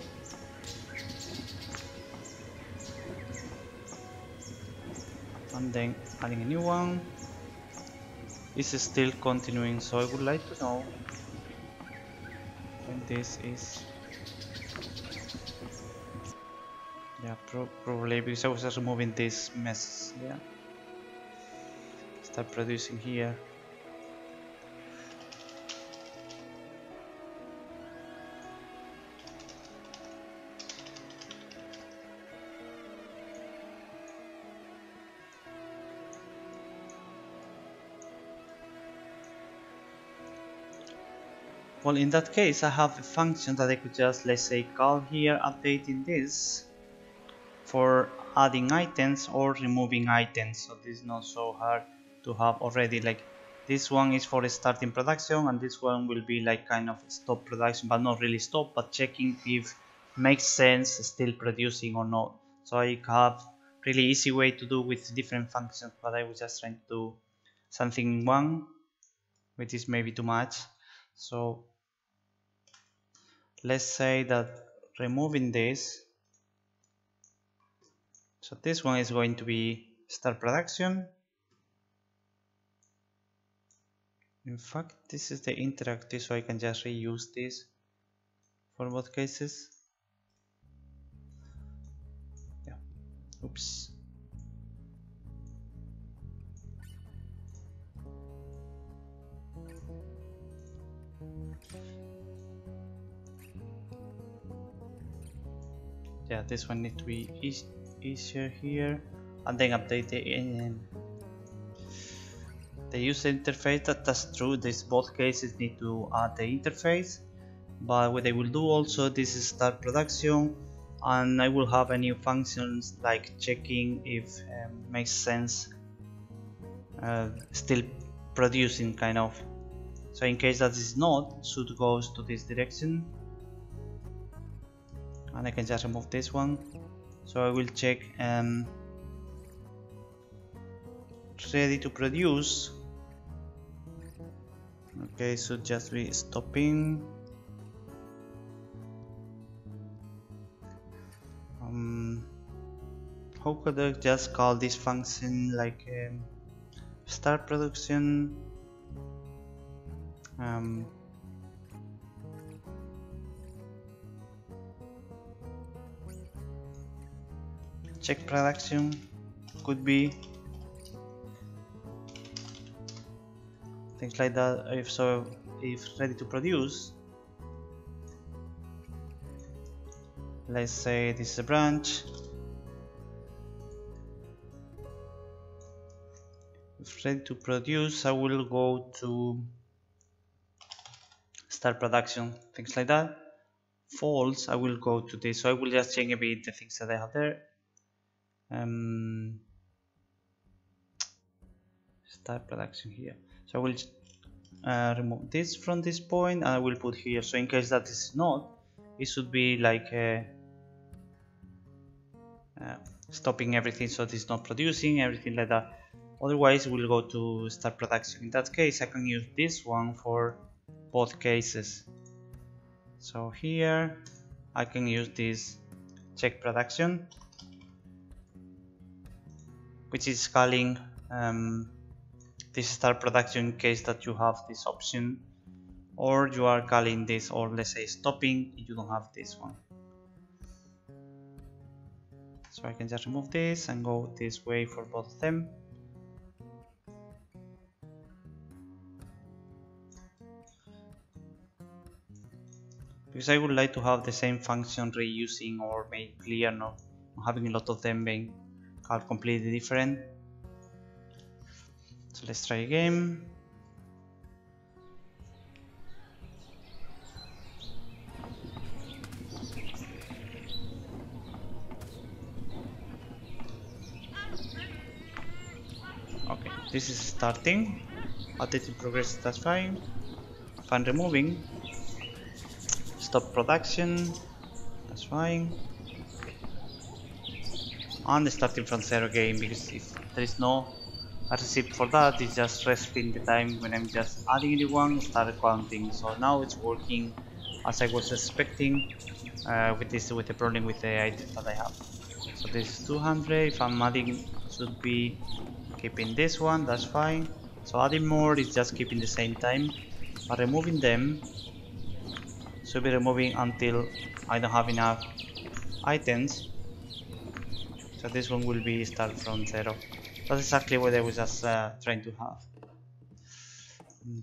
And then adding a new one. This is still continuing, so I would like to know when this is. Yeah, probably because I was just removing this mess. Yeah, start producing here. Well, in that case, I have a function that I could just, let's say, call here, updating this for adding items or removing items. So this is not so hard to have already. Like this one is for starting production, and this one will be like kind of stop production, but not really stop, but checking if makes sense still producing or not. So I have really easy way to do with different functions, but I was just trying to do something in one, which is maybe too much. So let's say that removing this, so this one is going to be start production. In fact, this is the interactive, so I can just reuse this for both cases. Yeah, oops. Yeah, this one needs to be easier here, and then update the user interface. That's true. This both cases need to add the interface, but what I will do also, this is start production, and I will have a new functions like checking if makes sense still producing kind of. So in case that is not, should goes to this direction, and I can just remove this one. So I will check ready to produce. Okay, so just be stopping. How could I just call this function like start production? Check production could be things like that. If so, if ready to produce, let's say this is a branch. If ready to produce, I will go to start production, things like that. False, I will go to this. So I will just change a bit the things that I have there. Start production here. So I will remove this from this point, and I will put here. So in case that is not, it should be like stopping everything, so it is not producing everything like that. Otherwise, we'll go to start production. In that case, I can use this one for both cases. So here I can use this check production, which is calling this start production in case that you have this option, or you are calling this, or let's say stopping if you don't have this one. So I can just remove this and go this way for both of them. Because I would like to have the same function reusing or made clear, not having a lot of them being called completely different. So let's try again. Okay, this is starting. Updating progress, that's fine. Fine removing. Stop production, that's fine. And starting from zero again, because if there is no receipt for that, it's just resting the time when I'm just adding a new one, start counting. So now it's working as I was expecting with the problem with the items that I have. So this is 200. If I'm adding, should be keeping this one, that's fine. So adding more is just keeping the same time, but removing them should be removing until I don't have enough items. So this one will be start from 0. That's exactly what I was just trying to have.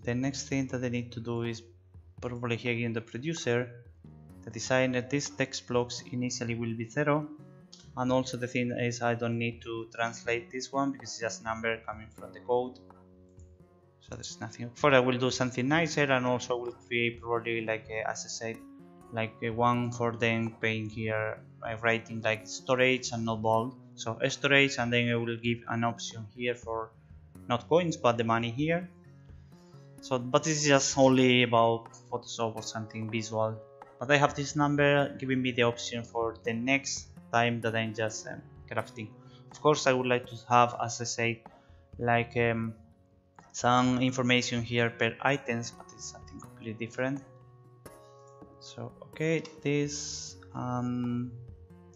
The next thing that I need to do is probably here in the producer, the designer, these text blocks initially will be 0, and also the thing is I don't need to translate this one because it's just number coming from the code, so there's nothing. For I will do something nicer, and also will create probably like as I said, like one for them paying here, writing like storage and not bold, so storage, and then I will give an option here for not coins but the money here. So, but this is just only about Photoshop or something visual. But I have this number giving me the option for the next time that I'm just crafting. Of course, I would like to have, as I say, like some information here per items, but it's something completely different. So, okay, this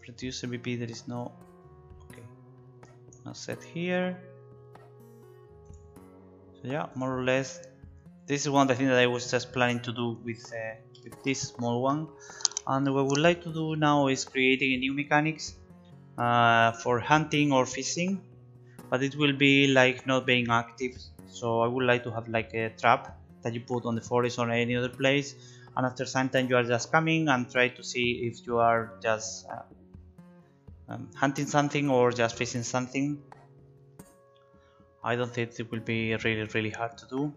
producer BP, there is no, okay, no set here. So yeah, more or less. This is one of the things that I was just planning to do with this small one, and what we would like to do now is creating a new mechanics for hunting or fishing, but it will be like not being active. So I would like to have like a trap that you put on the forest or any other place, and after some time you are just coming and try to see if you are just hunting something or just fishing something. I don't think it will be really hard to do.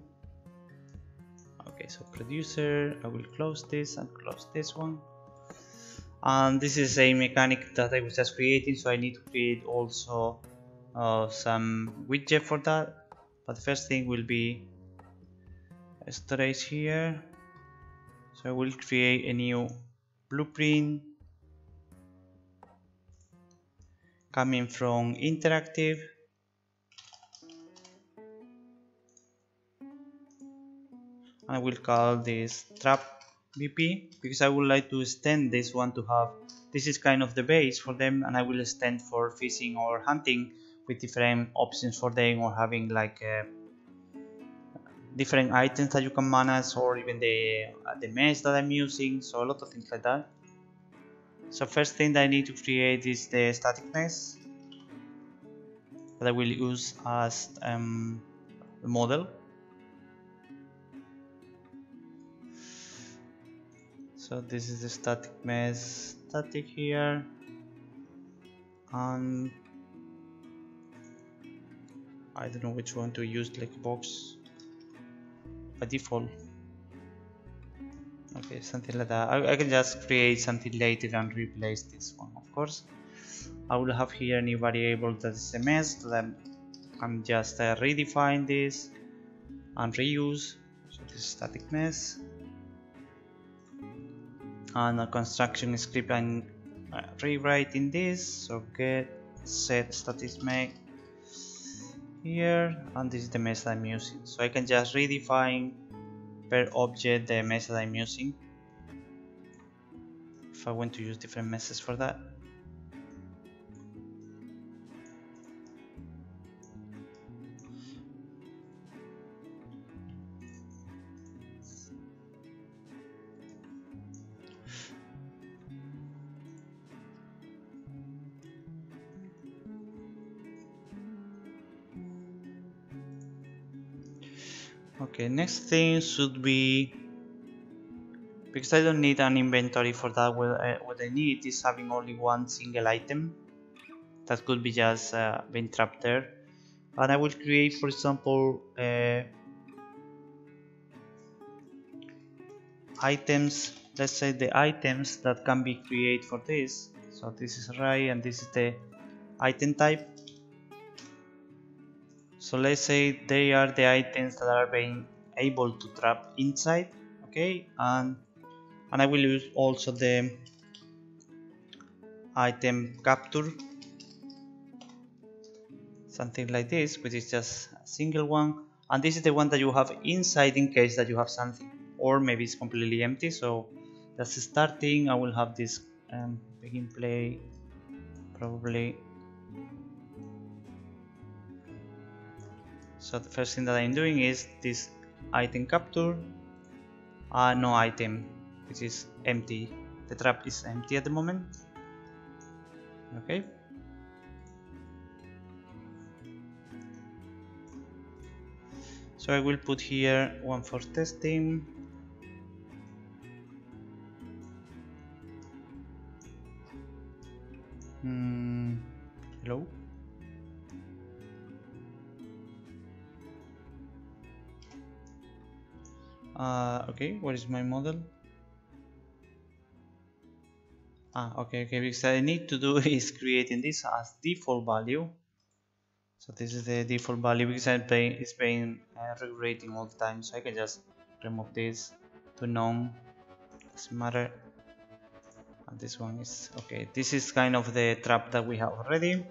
Okay, so producer, I will close this and close this one. And this is a mechanic that I was just creating, so I need to create also some widget for that. But the first thing will be storage here. So I will create a new blueprint coming from interactive. I will call this trap BP because I would like to extend this one to have, this is kind of the base for them, and I will extend for fishing or hunting with different options for them, or having like different items that you can manage, or even the mesh that I'm using, so a lot of things like that. So first thing that I need to create is the static mesh that I will use as a model. So this is the static mesh, static here, and I don't know which one to use, like box by default. Okay, something like that. I can just create something later and replace this one. Of course, I will have here a new variable that is a mesh that I'm just redefine this and reuse. So this is static mesh. And a construction script I'm rewriting this, so get set static mesh here, and this is the mesh that I'm using, so I can just redefine per object the mesh that I'm using if I want to use different meshes for that. Okay, next thing should be, because I don't need an inventory for that, what I need is having only one single item that could be just being trapped there, and I will create, for example, items. Let's say the items that can be created for this. So this is right, and this is the item type. So let's say they are the items that are being able to trap inside. Okay, and I will use also the item capture, something like this, which is just a single one, and this is the one that you have inside in case that you have something, or maybe it's completely empty. So that's starting. I will have this begin play probably. So the first thing that I'm doing is this item capture, no item, which is empty. The trap is empty at the moment. Okay. So I will put here one for testing. Hello. Okay, what is my model? Okay, because I need to do is creating this as default value. So this is the default value because it's been regulating all the time. So I can just remove this to none. Doesn't matter. And this one is okay. This is kind of the trap that we have already.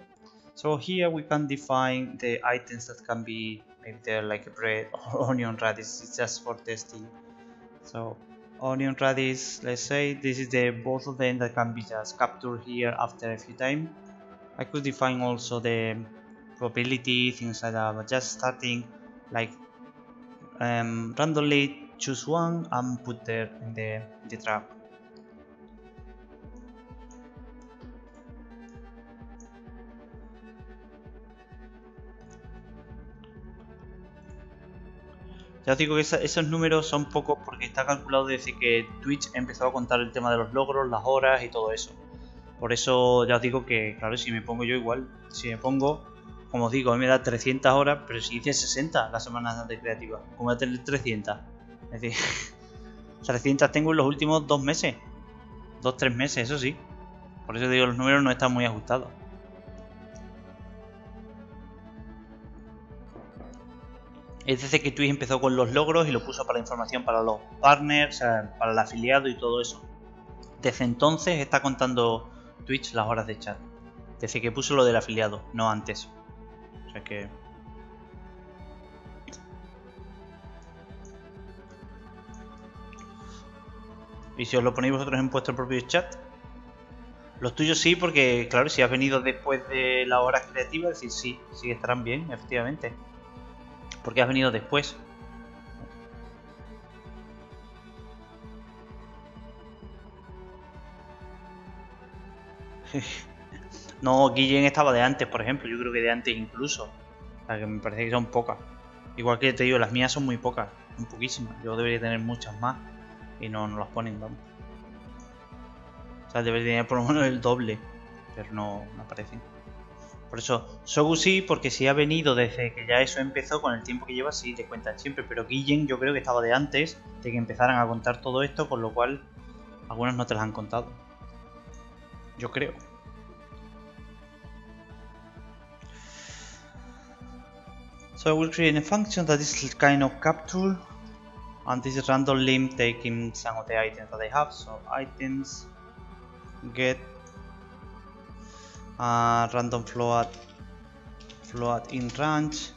So here we can define the items that can be, maybe they're like bread or onion radish. It's just for testing. So onion radish, let's say this is the both of them that can be just captured here after a few times. I could define also the probability, things like that, but just starting like randomly choose one and put there in the trap. Ya os digo que esos números son pocos porque está calculado desde que Twitch empezó a contar el tema de los logros, las horas y todo eso. Por eso ya os digo que, claro, si me pongo yo igual, si me pongo, como os digo, a mí me da 300 horas, pero si hice 60 las semanas de creativa, ¿cómo voy a tener 300? Es decir, 300 tengo en los últimos 2 meses, 2-3 meses, eso sí. Por eso digo, los números no están muy ajustados. Es desde que Twitch empezó con los logros y lo puso para información para los partners, para el afiliado y todo eso. Desde entonces está contando Twitch las horas de chat. Desde que puso lo del afiliado, no antes. O sea que... ¿Y si os lo ponéis vosotros en vuestro propio chat? Los tuyos sí, porque claro, si has venido después de las horas creativas, es decir, sí estarán bien, efectivamente. Porque has venido después. No, Guillén estaba de antes, por ejemplo. Yo creo que de antes incluso. O sea, que me parece que son pocas. Igual que te digo, las mías son muy pocas. Son poquísimas. Yo debería tener muchas más. Y no las ponen, vamos. O sea, debería tener por lo menos el doble. Pero no aparecen. Por eso, Sogu sí, porque si ha venido desde que ya eso empezó, con el tiempo que lleva, sí te cuentan siempre. Pero Guillén yo creo que estaba de antes de que empezaran a contar todo esto, con lo cual algunas no te las han contado. Yo creo. So I will create a function that is kind of capture, and this is random limb taking some of the items that I have. So items get random float in range.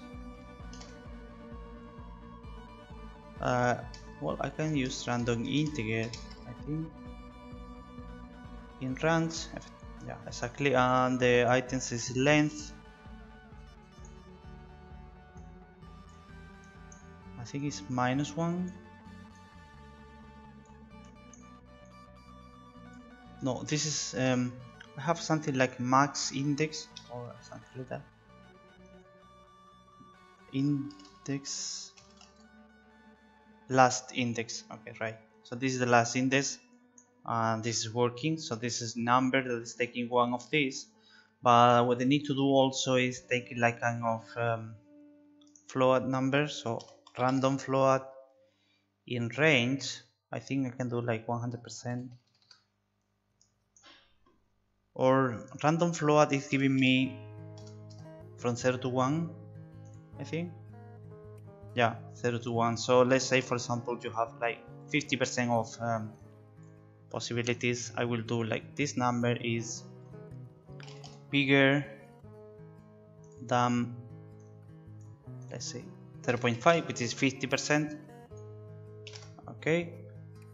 Well, I can use random integer, I think, in range. Yeah, exactly. And the items is length. I think it's -1. No, this is I have something like max index or something like that. Index, last index. Okay, right. So this is the last index, and this is working. So this is number that is taking one of these. But what they need to do also is take like kind of float number. So random float in range. I think I can do like 100%. Or random float is giving me from 0 to 1, I think. Yeah, 0 to 1. So let's say, for example, you have like 50% of possibilities. I will do like this number is bigger than, let's say, 0.5, which is 50%. Okay.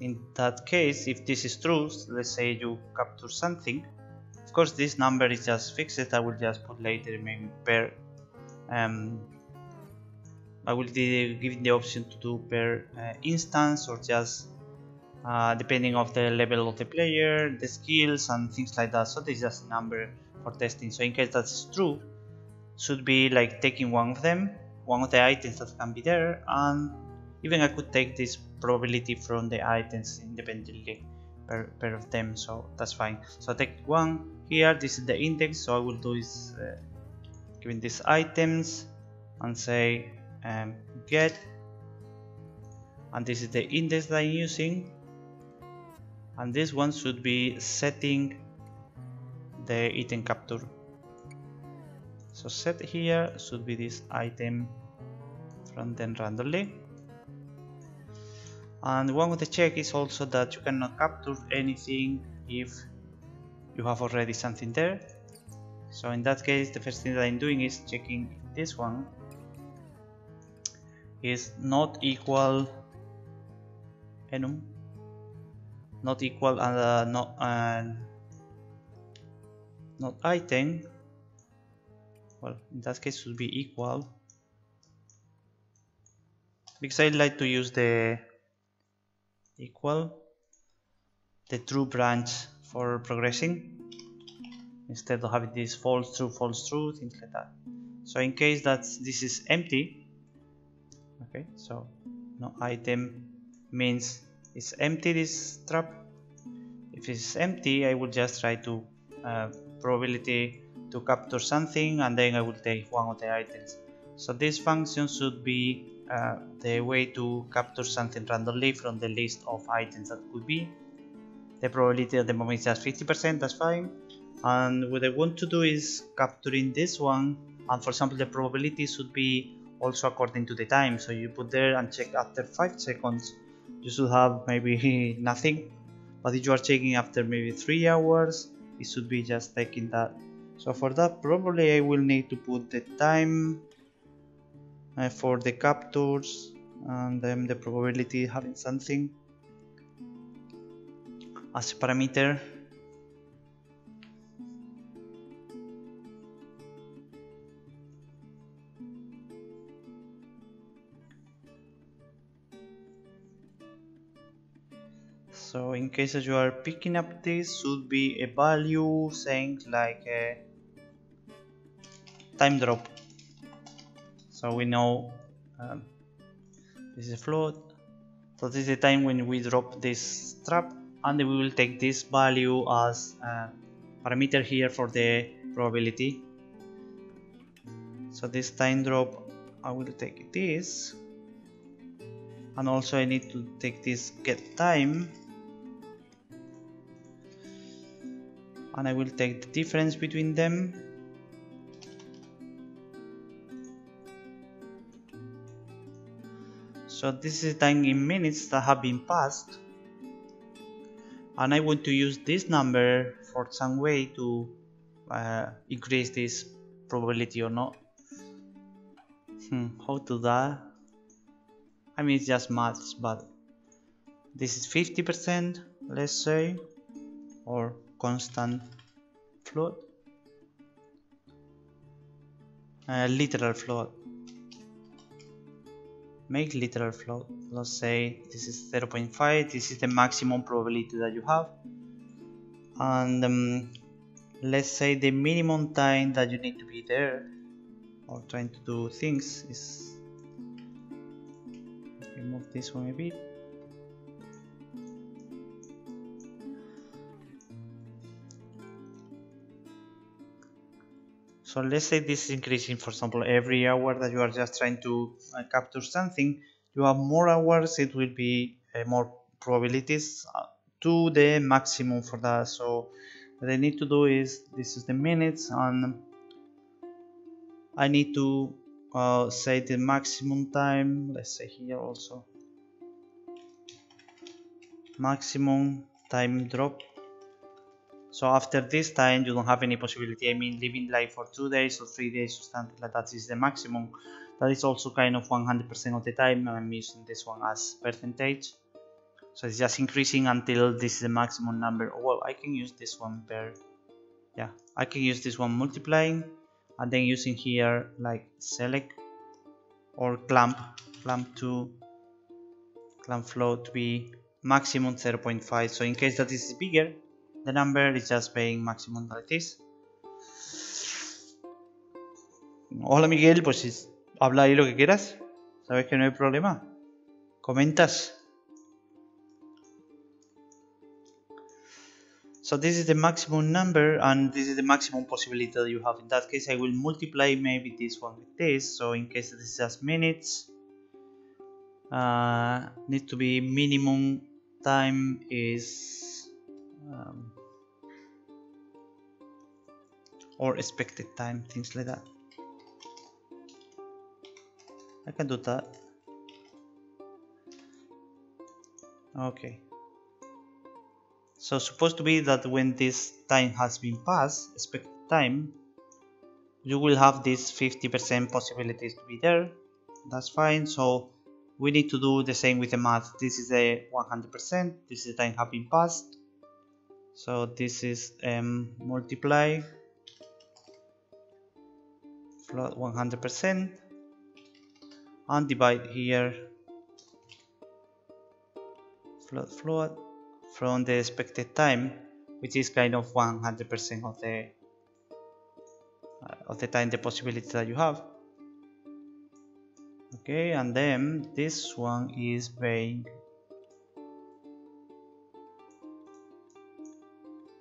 In that case, if this is true, let's say you capture something. Of course, this number is just fixed. I will just put later maybe per. I will give the option to do per instance, or just depending of the level of the player, the skills and things like that. So this is just a number for testing. So in case that's true, should be like taking one of them one of the items that can be there, and even I could take this probability from the items independently per of them, so that's fine. So I take one here, this is the index, so I will do is giving these items and say get, and this is the index that I'm using, and this one should be setting the item capture. So set here should be this item from then randomly. And one of the check is also that you cannot capture anything if you have already something there. So in that case, the first thing that I'm doing is checking this one is not equal enum, not equal and not item. Well, in that case should be equal, because I like to use the equal, the true branch for progressing, instead of having this false true, things like that. So in case that this is empty, okay, so no item means it's empty, this trap. If it's empty, I will just try to probability to capture something, and then I will take one of the items. So this function should be the way to capture something randomly from the list of items that could be. The probability at the moment is just 50%, that's fine. And what I want to do is capturing this one, and for example the probability should be also according to the time. So you put there and check after 5 seconds, you should have maybe nothing. But if you are checking after maybe 3 hours, it should be just taking that. So for that, probably I will need to put the time for the captures, and then the probability having something as a parameter. So in case that you are picking up this, should be a value saying like a time drop. So we know this is a float, so this is the time when we drop this trap, and we will take this value as a parameter here for the probability. So this time drop, I will take this, and also I need to take this get time, and I will take the difference between them. So this is the time in minutes that have been passed, and I want to use this number for some way to increase this probability or not. How to do that? I mean, it's just maths, but this is 50%, let's say, or constant float, literal float. Make literal float. Let's say this is 0.5. This is the maximum probability that you have, and let's say the minimum time that you need to be there or trying to do things is, remove this one a bit. So let's say this is increasing, for example, every hour that you are just trying to capture something, you have more hours, it will be more probabilities to the maximum for that. So what I need to do is, this is the minutes, and I need to say the maximum time. Let's say here also maximum time drop. So after this time you don't have any possibility, I mean living like for 2 days or 3 days or something like that is the maximum. That is also kind of 100% of the time, and I'm using this one as percentage. So it's just increasing until this is the maximum number. Well, I can use this one I can use this one multiplying, and then using here like select or clamp float to be maximum 0.5. So in case that this is bigger, the number is just paying maximum like this. Hola Miguel, pues Habla ahí lo que quieras. Sabes que no hay problema. Comentas. So this is the maximum number and this is the maximum possibility that you have. In that case, I will multiply maybe this one with this. So in case this is just minutes, need to be minimum time is or expected time, things like that. I can do that. Okay. So supposed to be that when this time has been passed, expected time, you will have this 50% possibilities to be there. That's fine. So we need to do the same with the math. This is a 100%. This is the time have been passed. So this is multiply float 100% and divide here float from the expected time, which is kind of 100% of the time, the possibility that you have. Okay, and then this one is being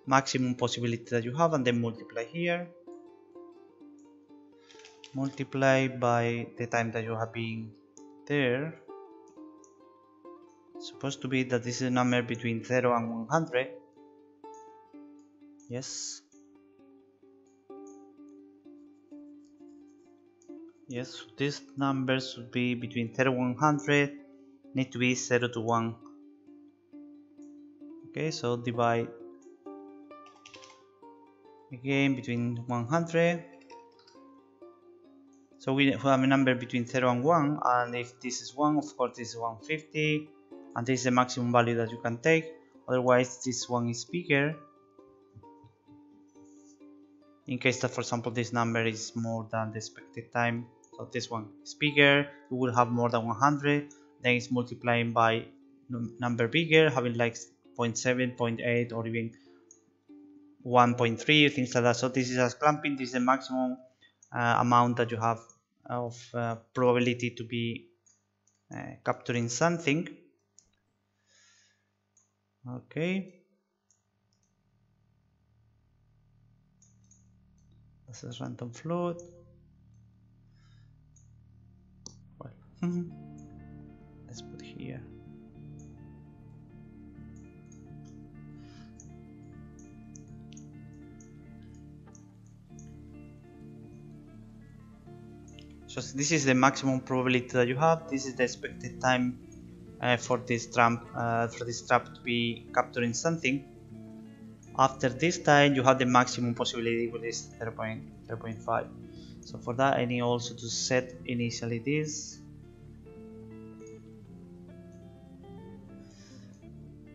maximum possibility that you have, and then multiply here, multiply by the time that you have been there. Supposed to be that this is a number between 0 and 100. Yes. Yes, this number should be between 0 and 100. Need to be 0 to 1. Okay, so divide again between 100. So we have a number between 0 and 1, and if this is 1, of course this is 150, and this is the maximum value that you can take. Otherwise this one is bigger. In case that, for example, this number is more than the expected time, so this one is bigger, you will have more than 100, then it's multiplying by number bigger, having like 0.7, 0.8, or even 1.3, things like that. So this is as clamping. This is the maximum amount that you have of probability to be capturing something. Okay. This is random float. Well, let's put here. So this is the maximum probability that you have. This is the expected time for this trap to be capturing something. After this time, you have the maximum possibility, which is 0.5. So for that, I need also to set initially this.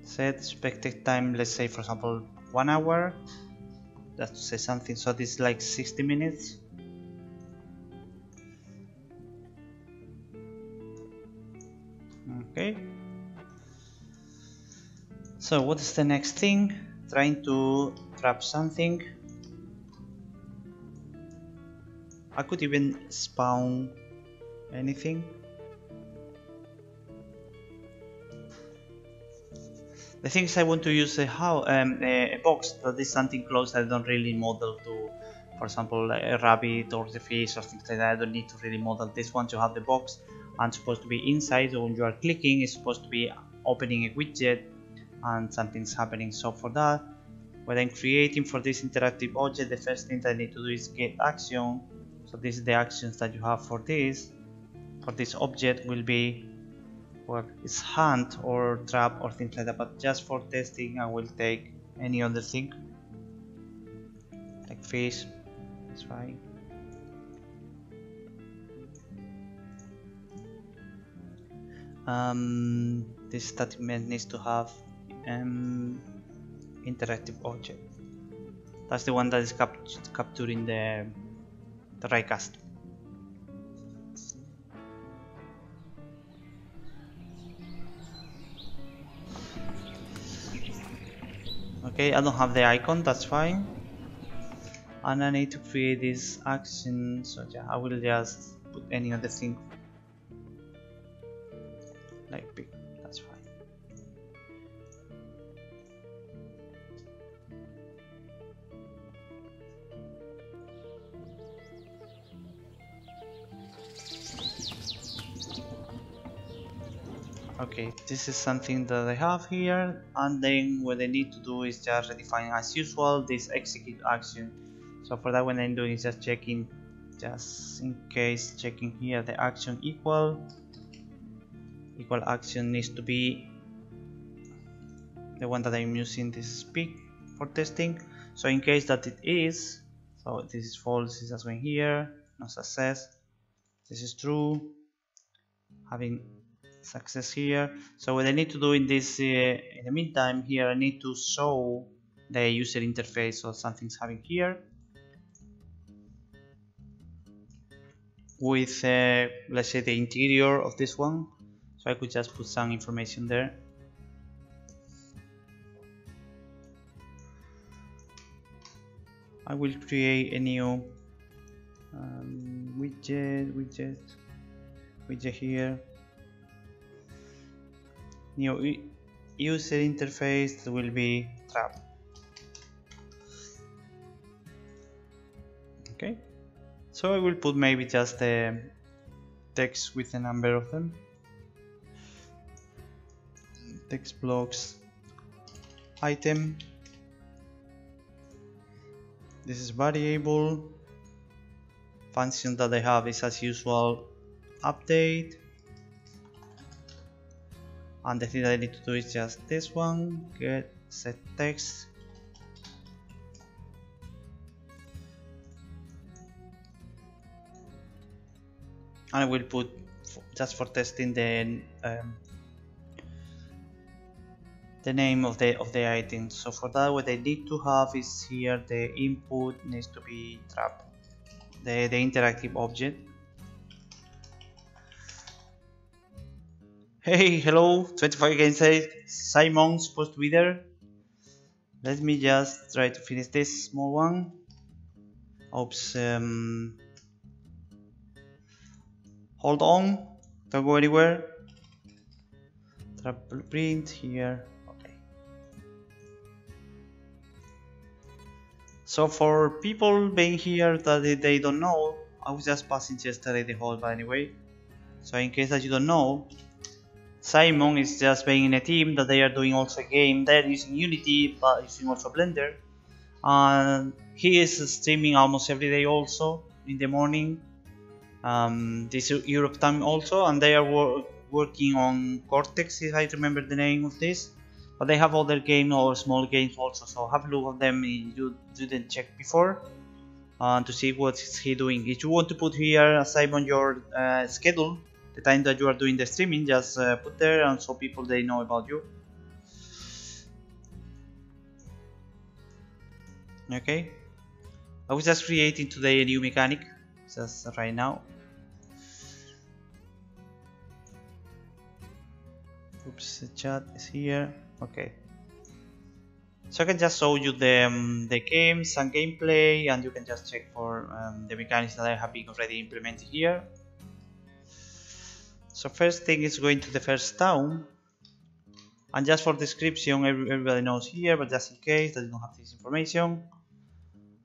Set expected time, let's say for example 1 hour, just to say something. So this is like 60 minutes. Okay. So what is the next thing? Trying to trap something. I could even spawn anything. The thing is, I want to use a box that is something close that I don't really model to, for example, a rabbit or the fish or things like that. I don't need to really model this one to have the box, and supposed to be inside. So when you are clicking, it's supposed to be opening a widget and something's happening. So for that, when I'm creating for this interactive object, the first thing that I need to do is get action. So this is the actions that you have for this object will be, well, it's hunt or trap or things like that, but just for testing I will take any other thing like fish. It's fine. This statement needs to have interactive object. That's the one that is capturing the raycast. Okay, I don't have the icon, that's fine. And I need to create this action, so yeah, I will just put any other thing like big. That's fine. Okay, this is something that I have here, and then what I need to do is just redefine as usual this execute action. So for that, what I'm doing is just checking, just in case, checking here the action equal action needs to be the one that I'm using this speak for testing. So in case that it is, so this is false, this is just going here, no success. This is true, having success here. So what I need to do in this in the meantime here, I need to show the user interface, so something's having here with let's say the interior of this one. So I could just put some information there. I will create a new widget here. New user interface that will be trap. Okay, so I will put maybe just the text with a number of them. Text blocks item. This is variable. Function that I have is as usual update. And the thing that I need to do is just this one, get set text. And I will put just for testing the name of the item. So for that, what I need to have is here the input needs to be trap, the interactive object. Hey, hello, 25 against 8. Simon supposed to be there. Let me just try to finish this small one. Oops. Hold on, don't go anywhere. Trap blueprint here. Okay. So for people being here that they don't know, I was just passing yesterday the whole, but anyway. So in case that you don't know, Simon is just being in a team that they are doing also a game. They're using Unity but using also Blender, and he is streaming almost every day also in the morning, this Europe time also, and they are working on Cortex, if I remember the name of this, but they have other games or small games also, so have a look at them if you didn't check before to see what is he doing. If you want to put here Simon your schedule, the time that you are doing the streaming, just put there, and so people they know about you. Okay, I was just creating today a new mechanic just right now. Oops, the chat is here. Okay, so I can just show you the games and gameplay, and you can just check for the mechanics that I have been already implemented here. So first thing is going to the first town, and just for description, everybody knows here, but just in case that you don't have this information,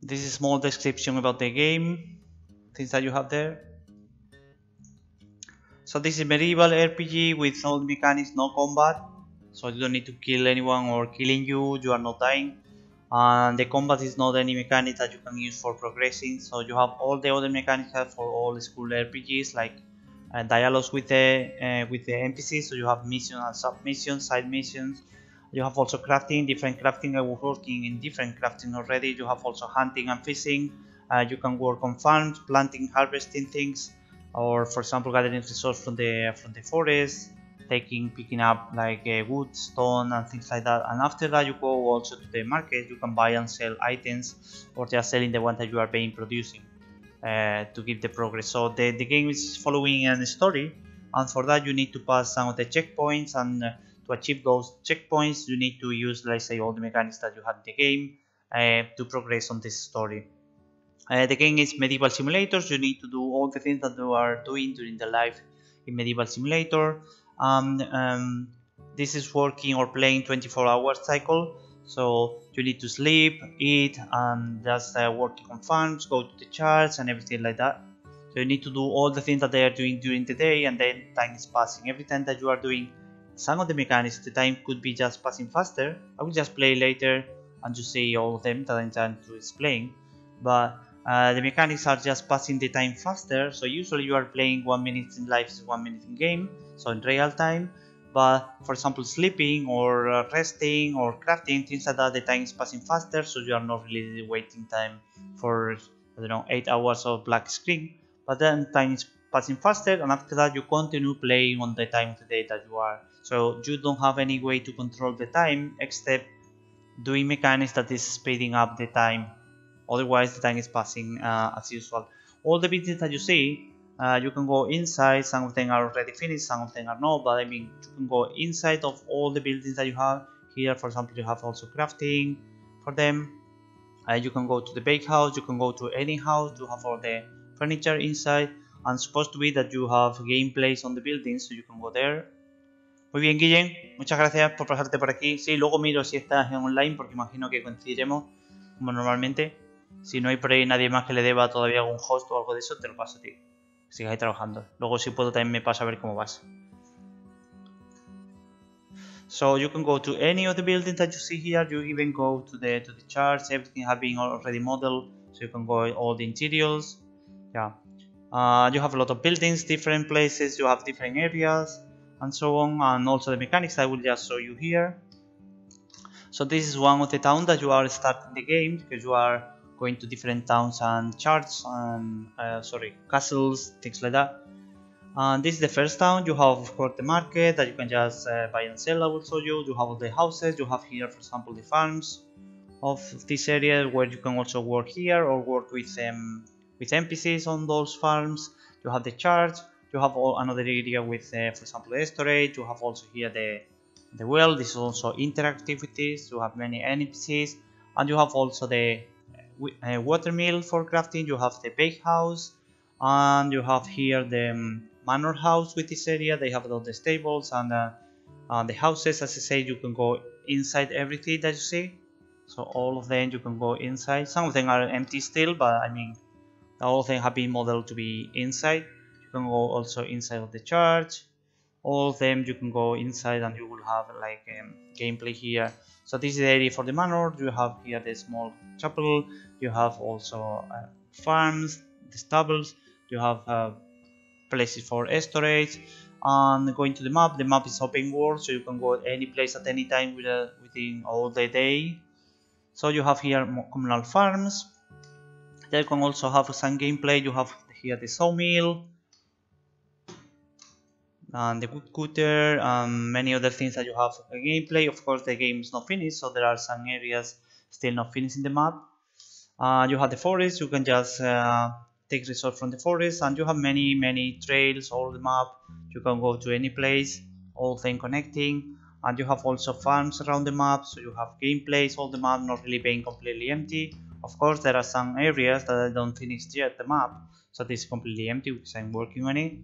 this is a small description about the game, things that you have there. So this is medieval RPG with all the mechanics, no combat, so you don't need to kill anyone or killing you, you are not dying. And the combat is not any mechanic that you can use for progressing, so you have all the other mechanics for all school RPGs, like dialogues with the NPCs, so you have missions and sub-missions, side missions. You have also crafting, different crafting. I was working in different crafting already. You have also hunting and fishing. You can work on farms, planting, harvesting things, or for example gathering resources from the forest, picking up like wood, stone and things like that. And after that you go also to the market. You can buy and sell items, or just selling the one that you are producing to give the progress. So the game is following a story, and for that you need to pass some of the checkpoints, and to achieve those checkpoints you need to use, let's say, all the mechanics that you have in the game to progress on this story. The game is medieval simulators. You need to do all the things that you are doing during the life in medieval simulator. This is working or playing 24-hour cycle. So you need to sleep, eat, and just working on farms, go to the charts, and everything like that. So you need to do all the things that they are doing during the day, and then time is passing. Every time that you are doing some of the mechanics, the time could be just passing faster. I will just play later and you see all of them that I'm trying to explain. But the mechanics are just passing the time faster. So usually you are playing 1 minute in life is 1 minute in game, so in real time. But for example, sleeping or resting or crafting, things like that, the time is passing faster, so you are not really waiting time for, I don't know, 8 hours of black screen. But then time is passing faster, and after that you continue playing on the time of the day that you are. So you don't have any way to control the time except doing mechanics that is speeding up the time. Otherwise the time is passing as usual. All the buildings that you see, you can go inside. Some of them are already finished, some of them are not, but I mean you can go inside of all the buildings that you have. Here for example you have also crafting for them. You can go to the bakehouse, you can go to any house, you have all the furniture inside, and supposed to be that you have gameplays on the buildings, so you can go there. Muy bien, Guillem, muchas gracias por pasarte por aquí. Sí, luego miro si estás en online porque imagino que coincidiremos como normalmente. Si no hay por ahí nadie más que le deba todavía algún host o algo de eso, te lo paso a ti. Sigáis trabajando. Luego si puedo también me paso a ver cómo vas. So you can go to any of the buildings that you see here. You even go to the charts. Everything have been already modeled, so you can go all the interiors. Yeah, you have a lot of buildings, different places. You have different areas and so on, and also the mechanics I will just show you here. So this is one of the towns that you are starting the game, because you are going to different towns and charts and castles, things like that. And this is the first town. You have of course the market that you can just buy and sell. I will show you. You have all the houses. You have here for example the farms of this area, where you can also work here or work with NPCs on those farms. You have the church. You have another area with for example the storage. You have also here the well. This is also interactive with this. You have many NPCs, and you have also the water mill for crafting. You have the bakehouse, and you have here the manor house with this area. They have all the stables and the houses. As I say, you can go inside everything that you see. So all of them you can go inside. Some of them are empty still, but I mean all of them have been modeled to be inside. You can go also inside of the church. All of them you can go inside and you will have like gameplay here. So this is the area for the manor. You have here the small chapel. You have also farms, the stables. You have places for storage. And going to the map is open world, so you can go any place at any time within all the day. So you have here communal farms. There you can also have some gameplay. You have here the sawmill and the wood cutter and many other things that you have gameplay. Of course the game is not finished, so there are some areas still not finished in the map. You have the forest. You can just take resource from the forest, and you have many trails all the map. You can go to any place, all things connecting, and you have also farms around the map, so you have gameplays all the map, not really being completely empty. Of course there are some areas that I don't finish yet the map, so this is completely empty because I'm working on it,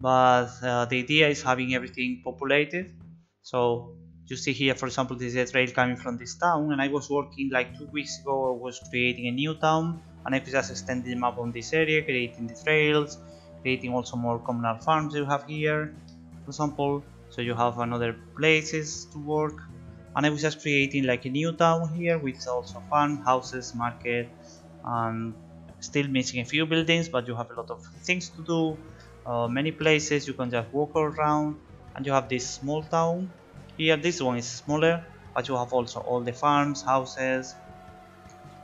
but the idea is having everything populated. So you see here for example this is a trail coming from this town, and I was working like 2 weeks ago. I was creating a new town, and I could just extend the map on this area, creating the trails, creating also more communal farms you have here for example, so you have another places to work. And I was just creating like a new town here with also farm, houses, market, and still missing a few buildings, but you have a lot of things to do, many places you can just walk around. And you have this small town here. This one is smaller, but you have also all the farms, houses.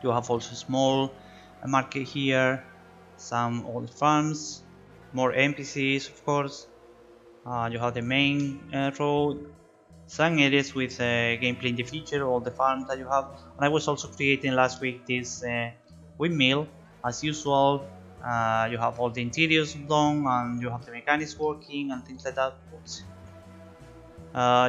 You have also small market here, some old farms, more NPCs of course. You have the main road, some areas with gameplay in the future, all the farms that you have. And I was also creating last week this windmill as usual. You have all the interiors done, and you have the mechanics working and things like that.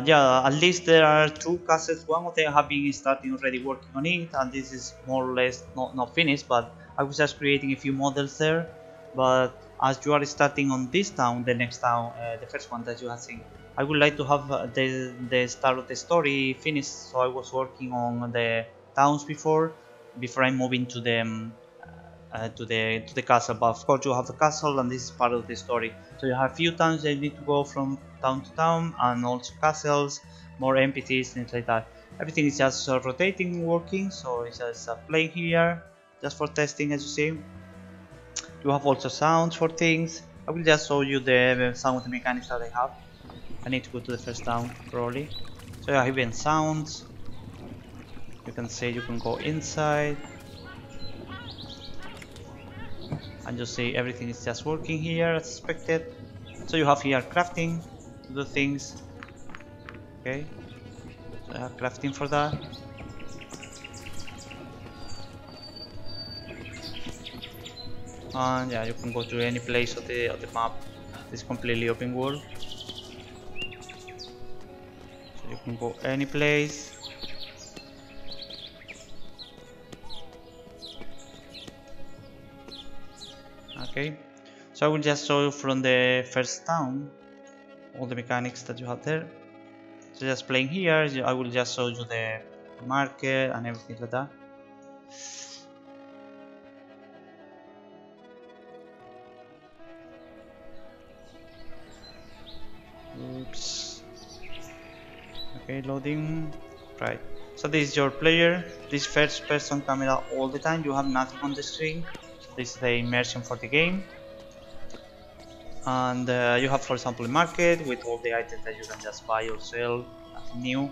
Yeah, at least there are 2 castles. One of them have been starting already working on it, and this is more or less not finished, but I was just creating a few models there, but as you are starting on this town, the next town, the first one that you have seen, I would like to have the start of the story finished. So I was working on the towns before I'm moving to the to the castle. But of course you have a castle, and this is part of the story. So you have a few towns that you need to go from town to town, and also castles, more NPCs, things like that. Everything is just rotating, working. So it's just playing here, just for testing, as you see. You have also sounds for things. I will just show you the some of the mechanics that I have. I need to go to the first town probably. So you have even sounds. You can say you can go inside, and you see everything is just working here as expected. So you have here crafting to do things. Okay, so I have crafting for that. And yeah, you can go to any place of the map. It's completely open world, so you can go any place. Okay, so I will just show you from the first town all the mechanics that you have there. So just playing here, I will just show you the market and everything like that. Oops. Okay, loading. Right. So this is your player. This first person camera all the time. You have nothing on the screen. So this is the immersion for the game. And you have, for example, a market with all the items that you can just buy or sell, nothing new.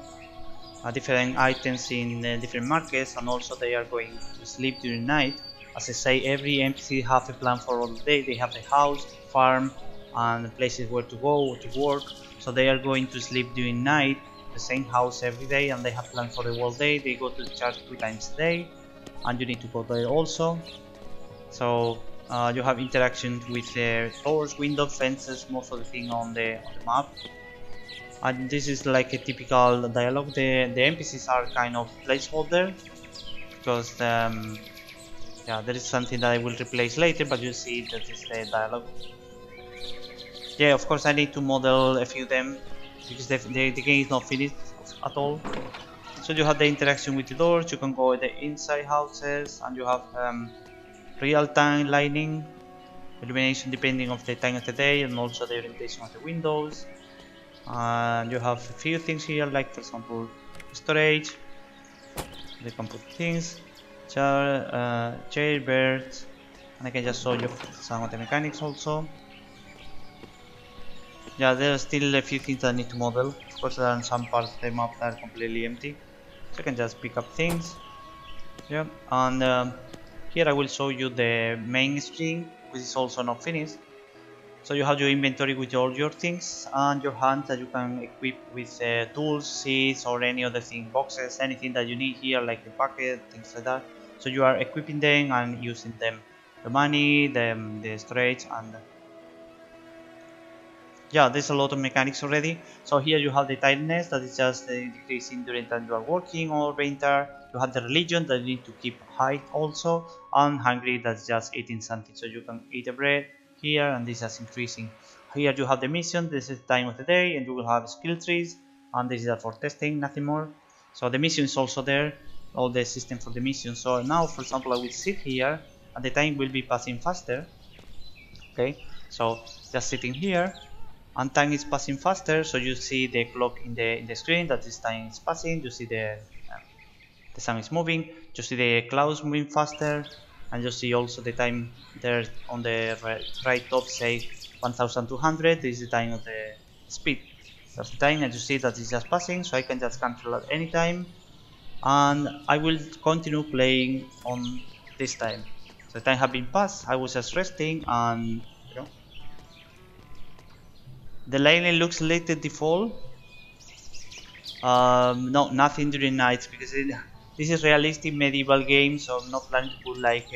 Different items in different markets, and also they are going to sleep during night. As I say, every NPC have a plan for all the day. They have a house, farm, and places where to go to work. So they are going to sleep during night, the same house every day, and they have plans for the whole day. They go to the church 2 times a day, and you need to go there also. So you have interaction with doors, windows, fences, most of the thing on the map. And this is like a typical dialogue. The NPCs are kind of placeholder, because yeah, there is something that I will replace later, but you see that is the dialogue. Yeah, of course I need to model a few of them, because the game is not finished at all. So you have the interaction with the doors. You can go in the inside houses, and you have real-time lighting, illumination depending on the time of the day, and also the orientation of the windows. And you have a few things here, like for example storage. They can put things, chair, birds, and I can just show you some of the mechanics also. Yeah, there are still a few things that I need to model. Of course, there are some parts of the map that are completely empty, so I can just pick up things. Yeah, and here I will show you the main screen, which is also not finished. So you have your inventory with all your things, and your hand that you can equip with tools, seeds, or any other thing, boxes, anything that you need here, like the bucket, things like that. So you are equipping them and using them. The money, the storage, and yeah, there's a lot of mechanics already. So here you have the tiredness, that is just decreasing during time you are working or winter. You have the religion that you need to keep high also, and hungry, that's just eating something. So you can eat a bread here, and this is increasing. Here you have the mission. This is time of the day, and you will have skill trees, and this is for testing, nothing more. So the mission is also there, all the system for the mission. So now, for example, I will sit here, and the time will be passing faster. Okay, so just sitting here, and time is passing faster. So you see the clock in the screen that this time is passing. You see the sun is moving. You see the clouds moving faster, and you see also the time there on the right top, say 1200. This is the time of the speed. That's the time, and you see that it's just passing. So I can just cancel at any time, and I will continue playing on this time. So the time have been passed. I was just resting, and you know, the lighting looks a little default. No, nothing during nights, because this is realistic medieval game, so I'm not planning to put like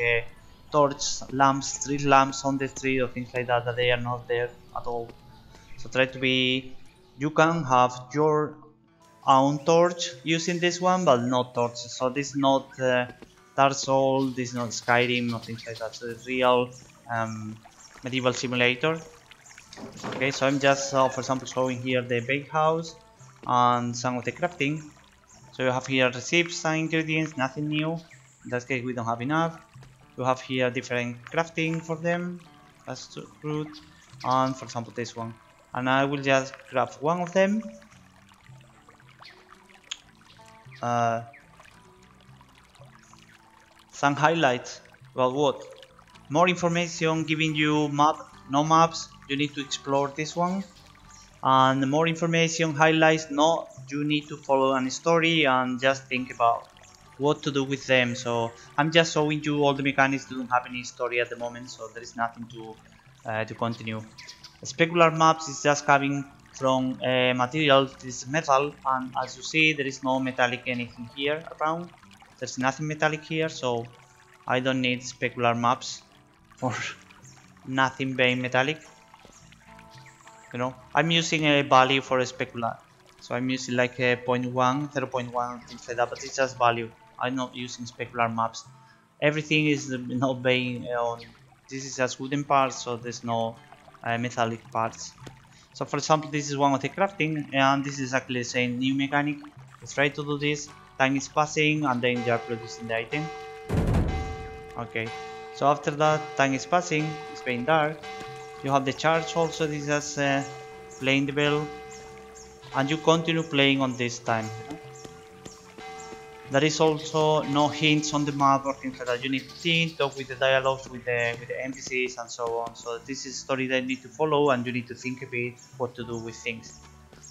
torch lamps, street lamps on the street or things like that. That they are not there at all. So try to be. You can have your own torch using this one, but not torches. So this is not Dark Souls, this is not Skyrim or things like that. So it's real medieval simulator. Okay, so I'm just, for example, showing here the bakehouse and some of the crafting. So you have here recipes and ingredients, nothing new. In that case, we don't have enough. You have here different crafting for them. That's fruit, and for example, this one. And I will just grab one of them. Some highlights about what? More information giving you map, no maps, you need to explore this one. And more information highlights, no, you need to follow a story and just think about what to do with them. So I'm just showing you all the mechanics, don't have any story at the moment, so there is nothing to continue. Specular maps is just coming from material, this metal, and as you see there is no metallic anything here around. There's nothing metallic here, so I don't need specular maps for nothing being metallic. You know, I'm using a value for a specular, so I'm using like a 0.1, 0.1, things like that, but it's just value. I'm not using specular maps. Everything is not being on. This is just wooden parts, so there's no metallic parts. So for example, this is one of the crafting, and this is actually saying new mechanic. Let's try to do this. Time is passing, and then you are producing the item. Okay, so after that, time is passing, it's being dark. You have the charge also, this is playing the bell, and you continue playing on this time. You know? There is also no hints on the map or things like that. You need to think, talk with the dialogues with the NPCs and so on. So this is a story that you need to follow, and you need to think a bit what to do with things.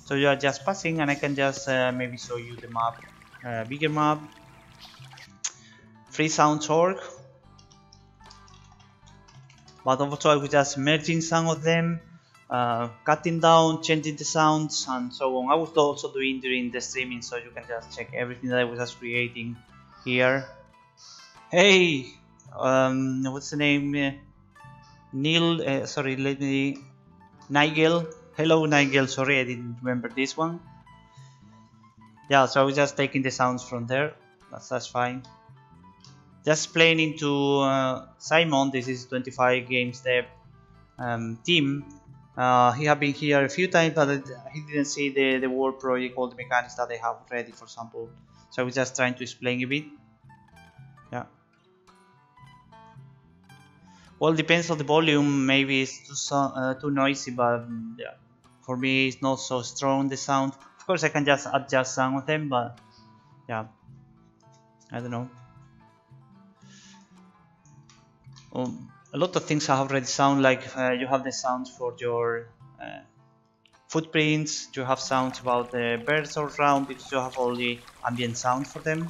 So you are just passing, and I can just maybe show you the map, bigger map. Free sounds org. But also I was just merging some of them, cutting down, changing the sounds and so on. I was also doing during the streaming, so you can just check everything that I was just creating here. Hey, what's the name? Neil, sorry, let me, Nigel. Hello Nigel, sorry I didn't remember this one. Yeah, so I was just taking the sounds from there, that's fine. Just explaining to Simon, this is 25 Games Dev team. He have been here a few times, but he didn't see the whole project, all the mechanics that they have ready, for example. So I was just trying to explain a bit. Yeah. Well, depends on the volume. Maybe it's too noisy, but yeah, for me it's not so strong the sound. Of course, I can just adjust some of them, but yeah, I don't know. A lot of things have already sound like you have the sounds for your footprints, you have sounds about the birds all around because you have all the ambient sound for them.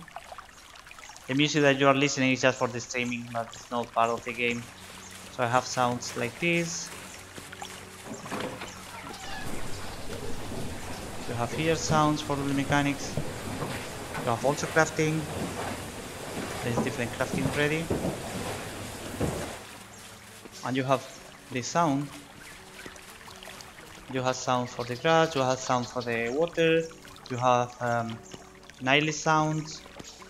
The music that you are listening is just for the streaming, but it's not part of the game. So I have sounds like this. You have here sounds for the mechanics. You have also crafting. There's different crafting ready. And you have this sound. You have sound for the grass, you have sound for the water, you have nightly sounds,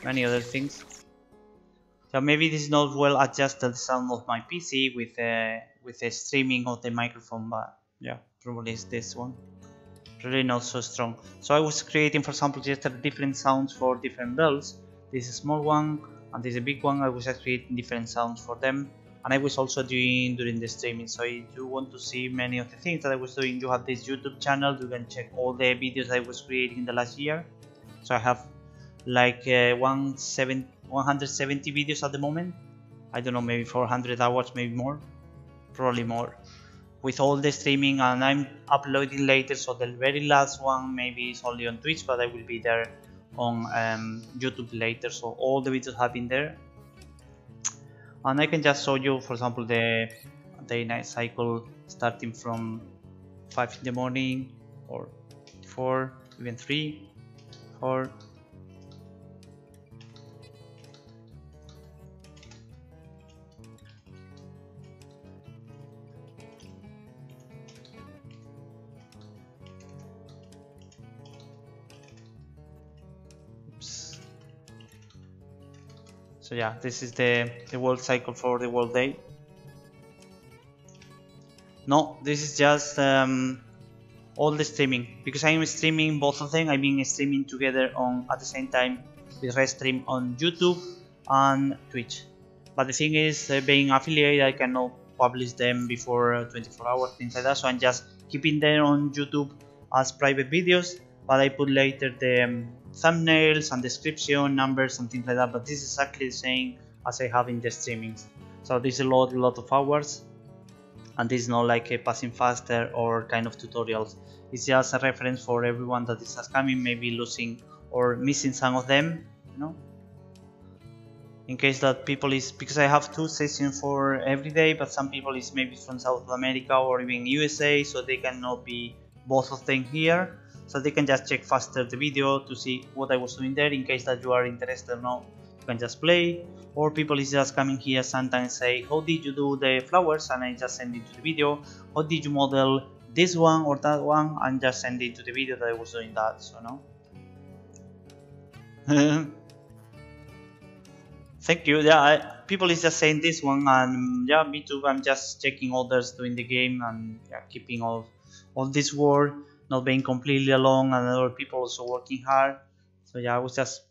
many other things. So maybe this is not well adjusted sound of my PC with the streaming of the microphone, but yeah, probably it's this one. Really not so strong. So I was creating, for example, just different sounds for different bells. This is a small one and this is a big one. I was just creating different sounds for them. And I was also doing during the streaming. So if you want to see many of the things that I was doing, you have this YouTube channel. You can check all the videos I was creating in the last year. So I have like 170 videos at the moment. I don't know, maybe 400 hours, maybe more, probably more, with all the streaming, and I'm uploading later. So the very last one maybe is only on Twitch, but I will be there on YouTube later. So all the videos have been there. And I can just show you, for example, the day-night cycle starting from 5 in the morning, or 4, even 3, 4. So yeah, this is the world cycle for the world day. No, this is just all the streaming, because I'm streaming both of them. I've been streaming together on at the same time with Restream on YouTube and Twitch. But the thing is, being affiliate, I cannot publish them before 24 hours, things like that. So I'm just keeping them on YouTube as private videos, but I put later the thumbnails and description, numbers and things like that. But this is exactly the same as I have in the streamings. So this is a lot of hours. And this is not like a passing faster or kind of tutorials. It's just a reference for everyone that is just coming, maybe losing or missing some of them, you know. In case that people is, because I have 2 sessions for every day, but some people is maybe from South America or even USA, so they cannot be both of them here. So they can just check faster the video to see what I was doing there. In case that you are interested or not, you can just play. Or people is just coming here sometimes say, how did you do the flowers, and I just send it to the video. How did you model this one or that one, and just send it to the video that I was doing that. So no. Thank you. Yeah, people is just saying this one, and yeah, me too. I'm just checking others doing the game, and yeah, keeping all this work, not being completely alone, and other people also working hard. So yeah, I was just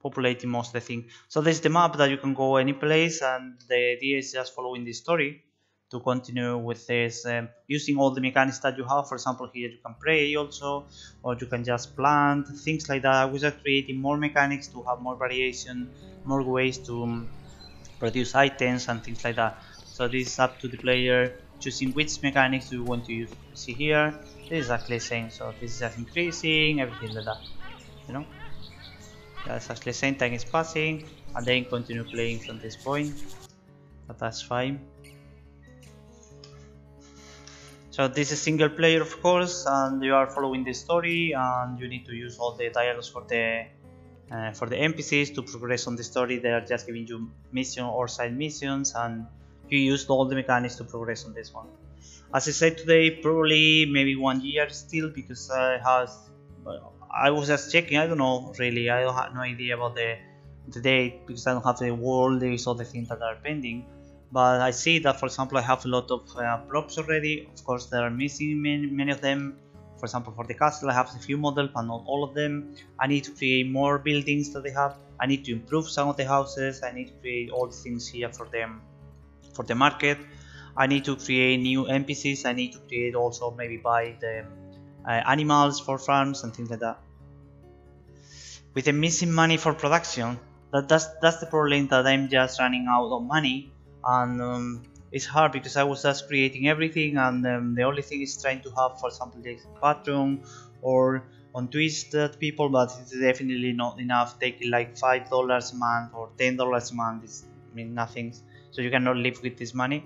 populating most of the thing. So there's the map that you can go any place, and the idea is just following the story to continue with this, using all the mechanics that you have. For example, here you can pray also, or you can just plant, things like that. I was just creating more mechanics to have more variation, more ways to produce items and things like that. So this is up to the player choosing which mechanics do you want to use. See here, this is exactly the same. So this is just increasing, everything like that, you know. That's actually the same, time is passing, and then continue playing from this point, but that's fine. So this is single player, of course, and you are following the story, and you need to use all the dialogues for the NPCs to progress on the story. They are just giving you mission or side missions, and you use all the mechanics to progress on this one. As I said today, probably maybe 1 year still, because I was just checking. I don't know really. I don't have no idea about the date, because I don't have the world days or the things that are pending. But I see that, for example, I have a lot of props already. Of course, there are missing many of them. For example, for the castle, I have a few models, but not all of them. I need to create more buildings that they have. I need to improve some of the houses. I need to create all the things here for them, for the market. I need to create new NPCs. I need to create also maybe buy the animals for farms and things like that. With the missing money for production, that's the problem, that I'm just running out of money, and it's hard because I was just creating everything, and the only thing is trying to have, for example, the Patreon or on Twitch that people, but it's definitely not enough. Taking like $5 a month or $10 a month is nothing, so you cannot live with this money.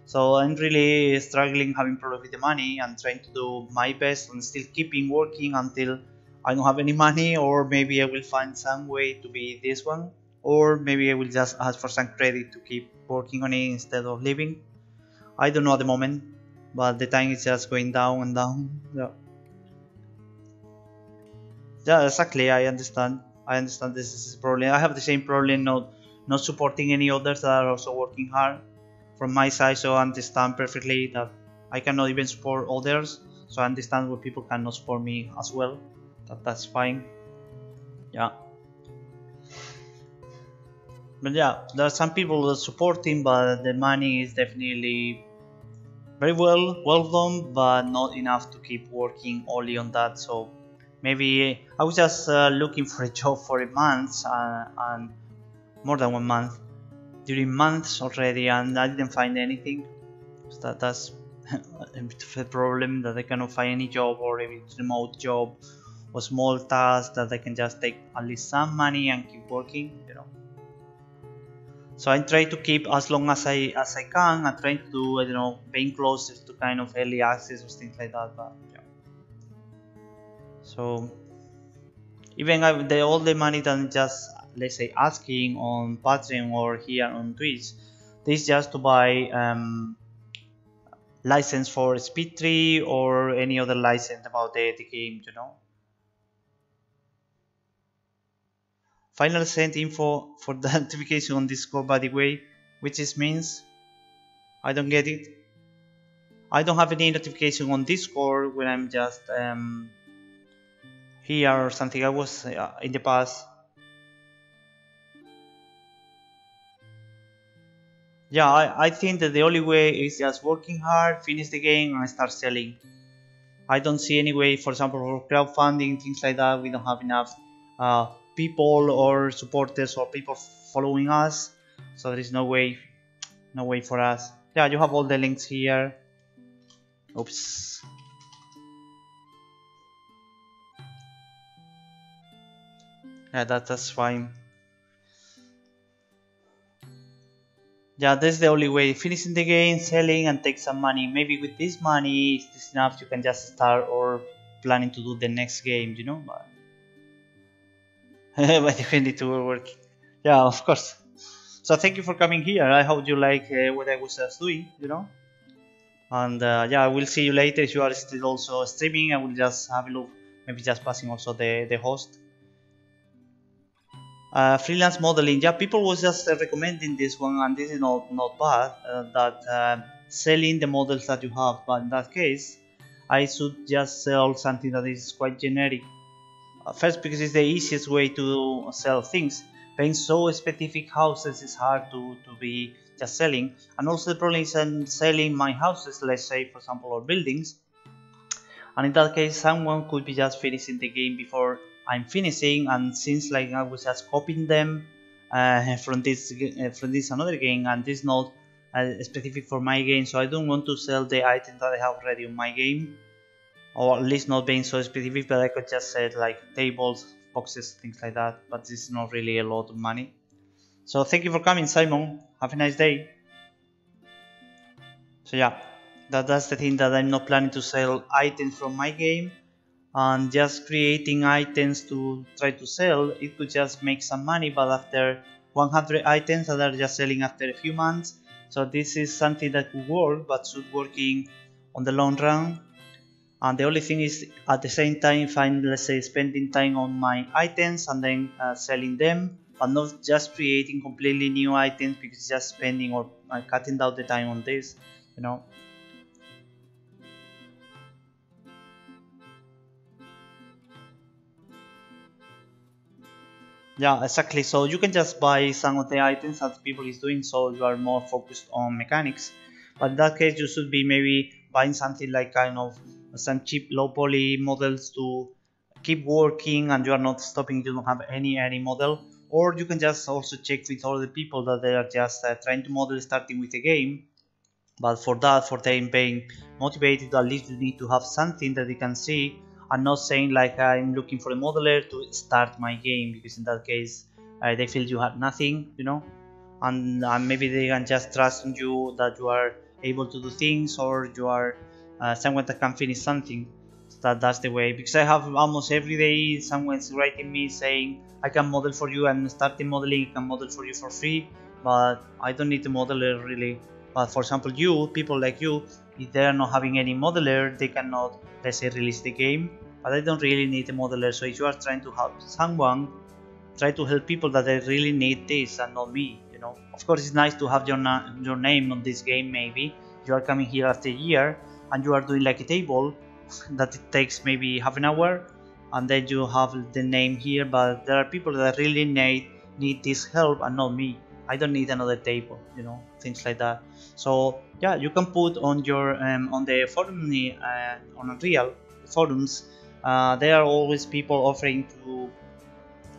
So I'm really struggling, having problems with the money, and trying to do my best and still keeping working until I don't have any money, or maybe I will find some way to be this one, or maybe I will just ask for some credit to keep working on it instead of leaving. I don't know at the moment, but the time is just going down and down. Yeah, exactly. I understand. This is a problem. I have the same problem, not supporting any others that are also working hard from my side. So I understand perfectly that I cannot even support others. So I understand why people cannot support me as well. That's fine. Yeah. But yeah, there are some people that support him, but the money is definitely very well done, but not enough to keep working only on that. So maybe I was just looking for a job for a month, and more than 1 month, during months already, and I didn't find anything. So that's a bit of a problem, that I cannot find any job, or a remote job or small tasks that I can just take at least some money and keep working, you know. So I try to keep as long as I can. I'm trying to do, I don't know, being closer to kind of early access or things like that. But yeah. So even all the money that I'm just, let's say, asking on Patreon or here on Twitch, this is just to buy license for Speed 3 or any other license about the game, you know. Final sent info for the notification on Discord, by the way, which is means I don't get it. I don't have any notification on Discord when I'm just here or something. I was in the past. Yeah, I think that the only way is just working hard, finish the game, and start selling. I don't see any way, for example, for crowdfunding, things like that. We don't have enough people or supporters or people following us, so there is no way for us. Yeah, you have all the links here. Oops. Yeah, that's fine. Yeah, that's the only way. Finishing the game, selling, and take some money. Maybe with this money, if it's enough, you can just start or planning to do the next game, you know. But, but you need to work. Yeah, of course. So thank you for coming here. I hope you like what I was just doing, you know. And yeah, I will see you later. If you are still also streaming, I will just have a look. Maybe just passing also the host. Freelance modeling. Yeah, people was just recommending this one, and this is not bad. That selling the models that you have, but in that case, I should just sell something that is quite generic. First, because it's the easiest way to sell things. Paying so specific houses is hard to be just selling, and also the problem is I'm selling my houses, let's say for example, or buildings, and in that case someone could be just finishing the game before I'm finishing, and since like I was just copying them from this another game, and this not specific for my game, so I don't want to sell the items that I have already on my game, or at least not being so specific, but I could just say like tables, boxes, things like that, but this is not really a lot of money. So thank you for coming, Simon. Have a nice day. So yeah, that's the thing, that I'm not planning to sell items from my game, and just creating items to try to sell. It could just make some money, but after 100 items that are just selling after a few months. So this is something that could work, but should working on the long run. And the only thing is, at the same time, if I'm, let's say, spending time on my items and then selling them, but not just creating completely new items, because just spending or cutting down the time on this, you know. Yeah, exactly. So you can just buy some of the items that people is doing, so you are more focused on mechanics. But in that case, you should be maybe buying something like kind of some cheap low poly models to keep working, and you are not stopping. You don't have any model, or you can just also check with all the people that they are just trying to model starting with the game. But for that, for them being motivated, at least you need to have something that they can see. I'm not saying like I'm looking for a modeler to start my game, because in that case they feel you have nothing, you know, and maybe they can just trust on you that you are able to do things, or you are someone that can finish something. So that's the way, because I have almost every day someone's writing me saying I can model for you, and starting modeling, I can model for you for free, but I don't need a modeler really. But for example, people like you, if they are not having any modeler, they cannot, let's say, release the game. But I don't really need a modeler. So if you are trying to help someone, try to help people that they really need this and not me. You know, of course, it's nice to have your name on this game. Maybe you are coming here after a year and you are doing like a table that it takes maybe half an hour, and then you have the name here. But there are people that really need this help and not me. I don't need another table, you know, things like that. So yeah, you can put on your on the forum on real forums. There are always people offering to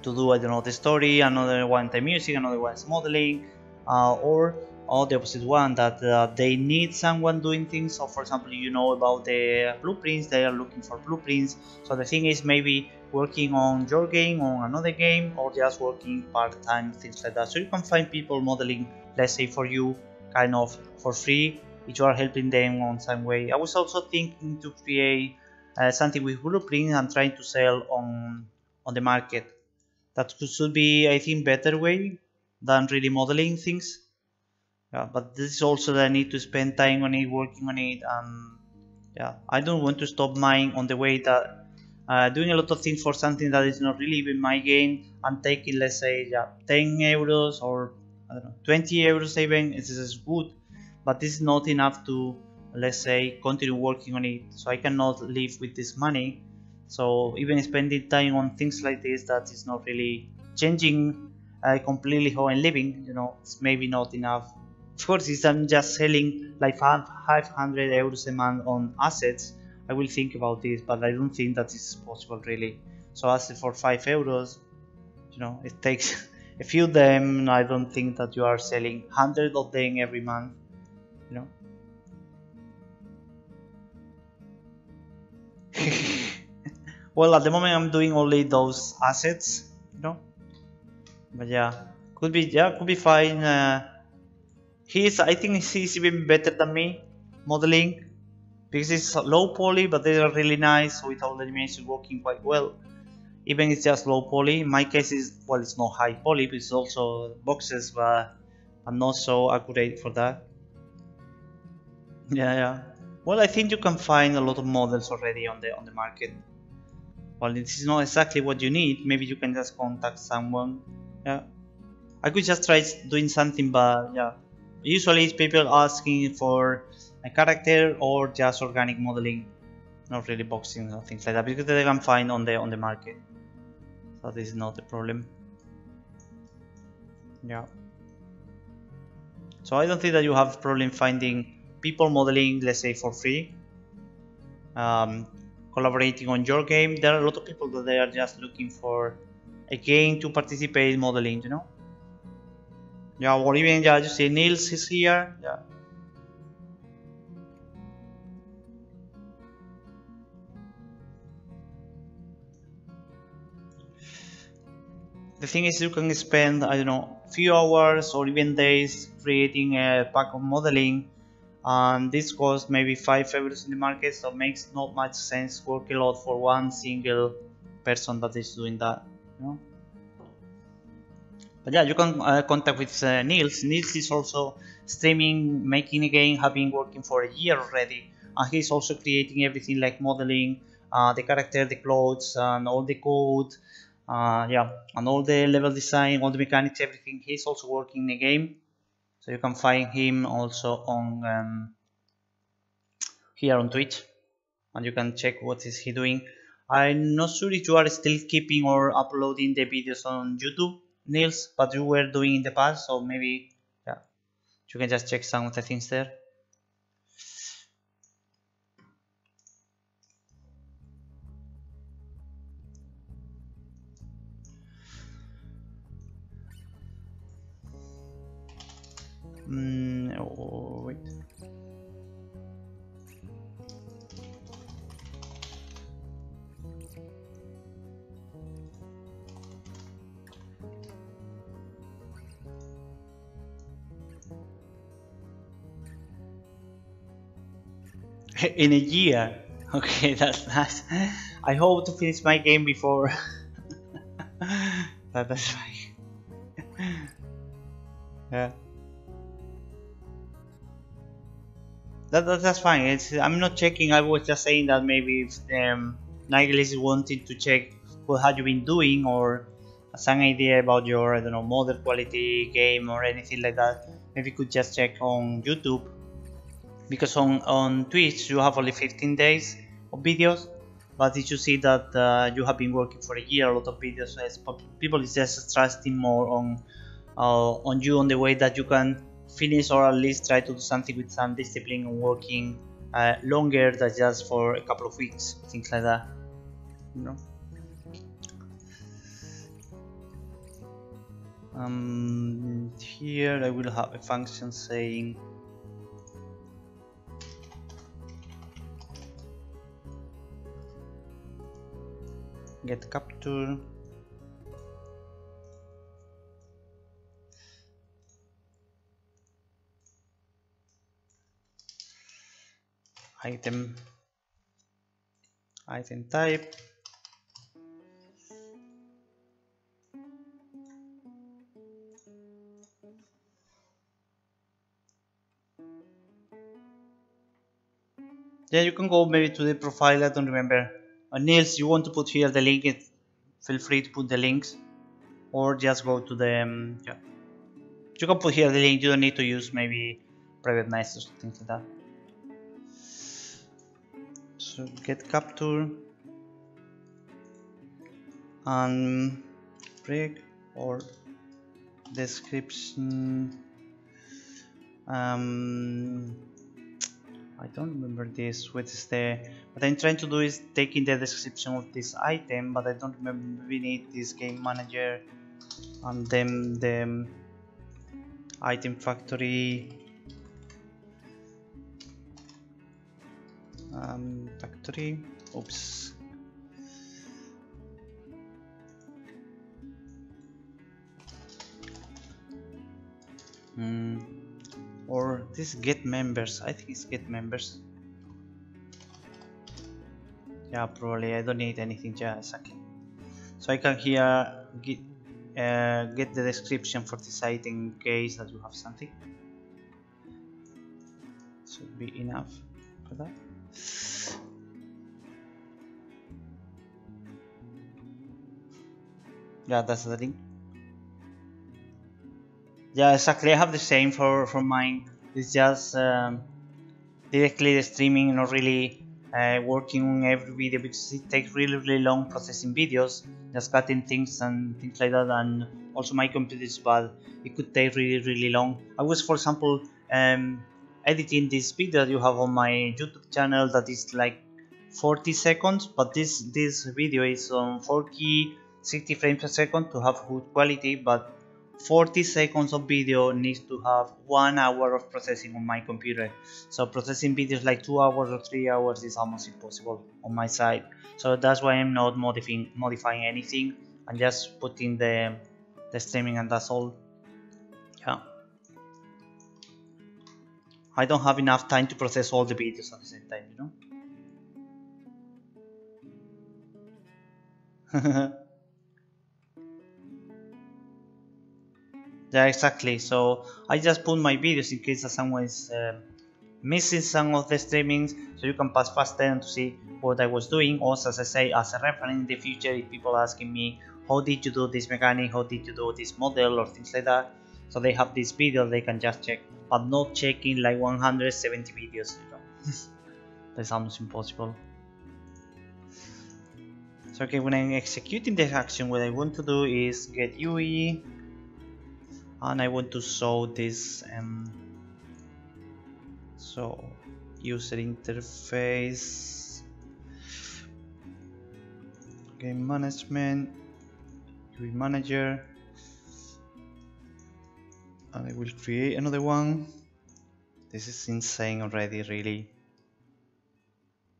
do, I don't know, the story, another one the music, another one is modeling, or the opposite one, that they need someone doing things. So for example, you know about the blueprints, they are looking for blueprints. So the thing is maybe working on your game, on another game, or just working part-time, things like that. So you can find people modeling, let's say for you, kind of for free, if you are helping them on some way. I was also thinking to create something with blueprints and trying to sell on the market. That should be, I think, better way than really modeling things. Yeah, but this is also that I need to spend time on it, working on it. Yeah, I don't want to stop mine on the way that doing a lot of things for something that is not really even my game, and taking, let's say, yeah, 10 euros or I don't know, 20 euros even. This is good, but this is not enough to, let's say, continue working on it. So I cannot live with this money. So even spending time on things like this that is not really changing completely how I'm living, it's maybe not enough. Of course, if I'm just selling like 500 euros a month on assets, I will think about this, but I don't think that is possible really. So as for 5 euros, it takes a few of them. I don't think that you are selling hundreds of them every month, you know. Well, at the moment I'm doing only those assets, but yeah, could be fine. I think he's even better than me modeling, because it's low poly, but they are really nice with all the animations working quite well. Even it's just low poly. In my case, it's not high poly, but it's also boxes, but I'm not so accurate for that. Yeah, yeah. Well, I think you can find a lot of models already on the market. Well, this is not exactly what you need. Maybe you can just contact someone. Yeah, I could just try doing something, but yeah, usually it's people asking for a character or just organic modeling, not really boxing or things like that, because they can find on the market. So this is not a problem. Yeah. So I don't think that you have problem finding people modeling, let's say, for free. Um, Collaborating on your game. There are a lot of people that they are just looking for a game to participate in modeling, Yeah, or even, yeah, you see Niels is here. Yeah. The thing is, you can spend, I don't know, few hours or even days creating a pack of modeling, and this costs maybe 5 euros in the market, so it makes not much sense work a lot for one single person that is doing that, But yeah, you can contact with Niels. Niels is also streaming, making a game, have been working for a year already, and he's also creating everything like modeling, the character, the clothes, and all the code, yeah, and all the level design, all the mechanics, everything. He's also working in the game, so you can find him also on here on Twitch, and you can check what is he doing. I'm not sure if you are still keeping or uploading the videos on YouTube, Niels, but you were doing in the past, so maybe, yeah, you can just check some of the things there. Oh, wait. In a year. Okay, that's nice. I hope to finish my game before. That's fine. Yeah. That's fine. I'm not checking. I was just saying that maybe if Nigel is wanting to check what have you been doing, or some idea about your, I don't know, model quality game or anything like that. Maybe you could just check on YouTube, because on Twitch you have only 15 days of videos. But if you see that you have been working for a year, a lot of videos, people is just trusting more on you, on the way that you can finish or at least try to do something with some discipline and working longer than just for a couple of weeks, things like that, Here I will have a function saying get capture. Item type. Yeah, you can go maybe to the profile. I don't remember Niels, you want to put here the link, feel free to put the links, or just go to the yeah. You can put here the link, you don't need to use maybe private message or things like that. So get capture and break or description. I don't remember this. What is what I'm trying to do is taking the description of this item, but I don't remember. We need this game manager and then the item factory. Factory. Oops. Or this get members. I think it's get members. Yeah, probably I don't need anything. Yeah, exactly. So I can here get the description for this item in case that you have something. Should be enough for that. Yeah, that's the thing. Yeah, exactly. I have the same for mine. It's just directly the streaming, not really working on every video because it takes really long processing videos, just cutting things and things like that. And also my computer is bad; it could take really long. I was, for example, editing this video that you have on my YouTube channel that is like 40 seconds, but this video is on 4K 60 frames per second to have good quality, but 40 seconds of video needs to have 1 hour of processing on my computer. So processing videos like 2 hours or 3 hours is almost impossible on my side. So that's why I'm not modifying anything. I'm just putting the streaming and that's all. Yeah. I don't have enough time to process all the videos at the same time, you know? Yeah, exactly. So I just put my videos in case that someone is missing some of the streamings, so you can pass faster and to see what I was doing. Also, as I say, as a reference in the future, if people are asking me how did you do this mechanic, how did you do this model or things like that, so they have this video they can just check, but not checking like 170 videos, you know. That's almost impossible. So okay, when I'm executing the action, what I want to do is get UE and I want to show this so user interface, game management, UI manager, and I will create another one. This is insane already, really.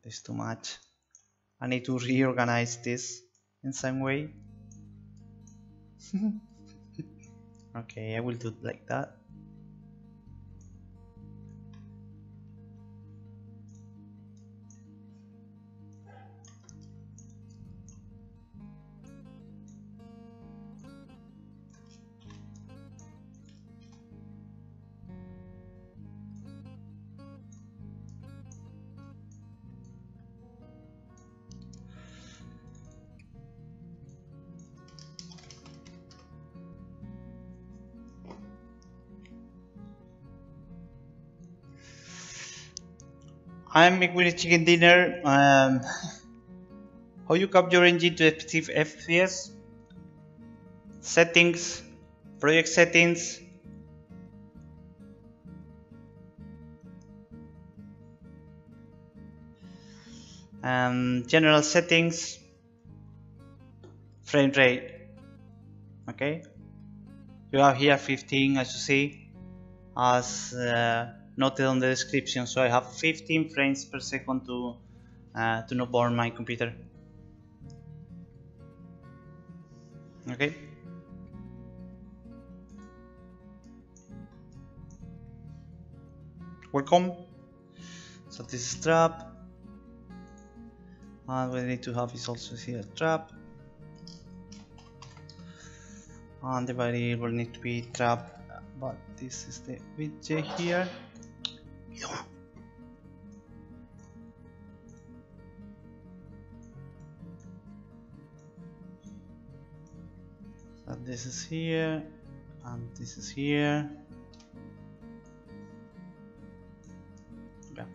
It's too much. I need to reorganize this in some way. Okay, I will do it like that. I'm making a chicken dinner. How you capture your engine to specific FPS? Settings, project settings. General settings, frame rate. Okay, you have here 15 as you see, as noted on the description. So I have 15 frames per second to not burn my computer. Okay. Welcome. So this is trap. And what we need to have is also here trap. And the variable need to be trap, but this is the widget here. this is here and this is here. Yeah.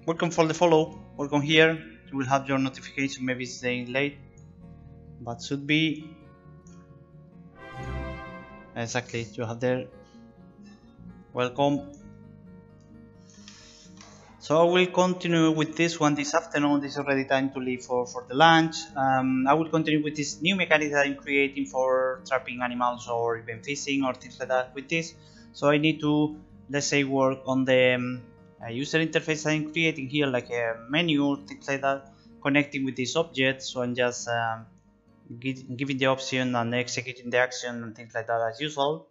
Welcome for the follow. Welcome here. You will have your notification. Maybe it's staying late, but should be. Exactly. You have there. Welcome. So I will continue with this one this afternoon. It's already time to leave for the lunch. I will continue with this new mechanic that I'm creating for trapping animals or even fishing or things like that with this. So I need to, let's say, work on the user interface I'm creating here, like a menu, things like that, connecting with this object. So I'm just giving the option and executing the action and things like that as usual.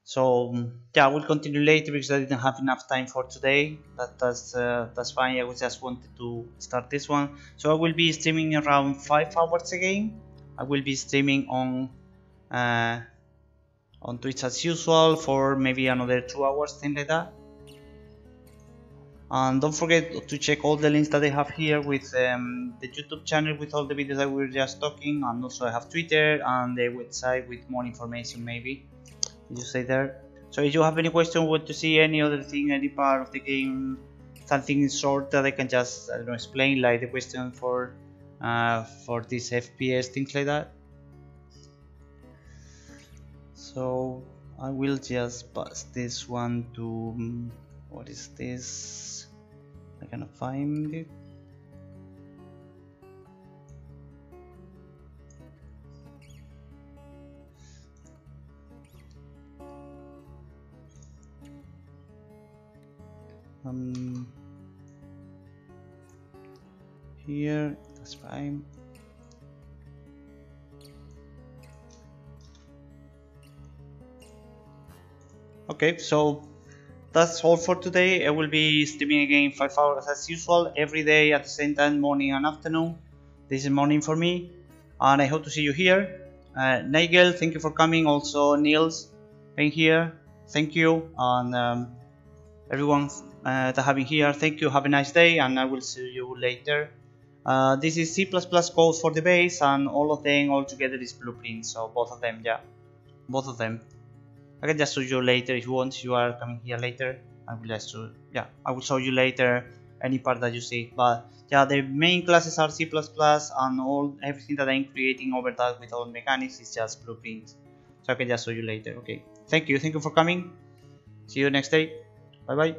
So yeah, I will continue later because I didn't have enough time for today. That's fine. I just wanted to start this one. So I will be streaming around 5 hours again. I will be streaming on Twitch as usual for maybe another 2 hours, thing like that. And don't forget to check all the links that I have here with the YouTube channel with all the videos that we were just talking, and also I have Twitter and the website with more information maybe. You say there. So if you have any question, want to see any other thing, any part of the game, something short that I can just explain, like the question for this FPS, things like that. So I will just pass this one to what is this? I cannot find it. Here, that's fine. Okay, so that's all for today. I will be streaming again 5 hours as usual, every day at the same time, morning and afternoon. This is morning for me, and I hope to see you here. Nigel, thank you for coming. Also, Niels, being here, thank you, and everyone that have been here, thank you. Have a nice day, and I will see you later. This is C++ code for the base, and all of them all together is blueprints. So both of them, yeah, both of them. I can just show you later if you want. You are coming here later. I will just show, yeah, I will show you later any part that you see. But yeah, the main classes are C++, and everything that I'm creating over that with all mechanics is just blueprints. So I can just show you later. Okay, thank you for coming. See you next day. Bye bye.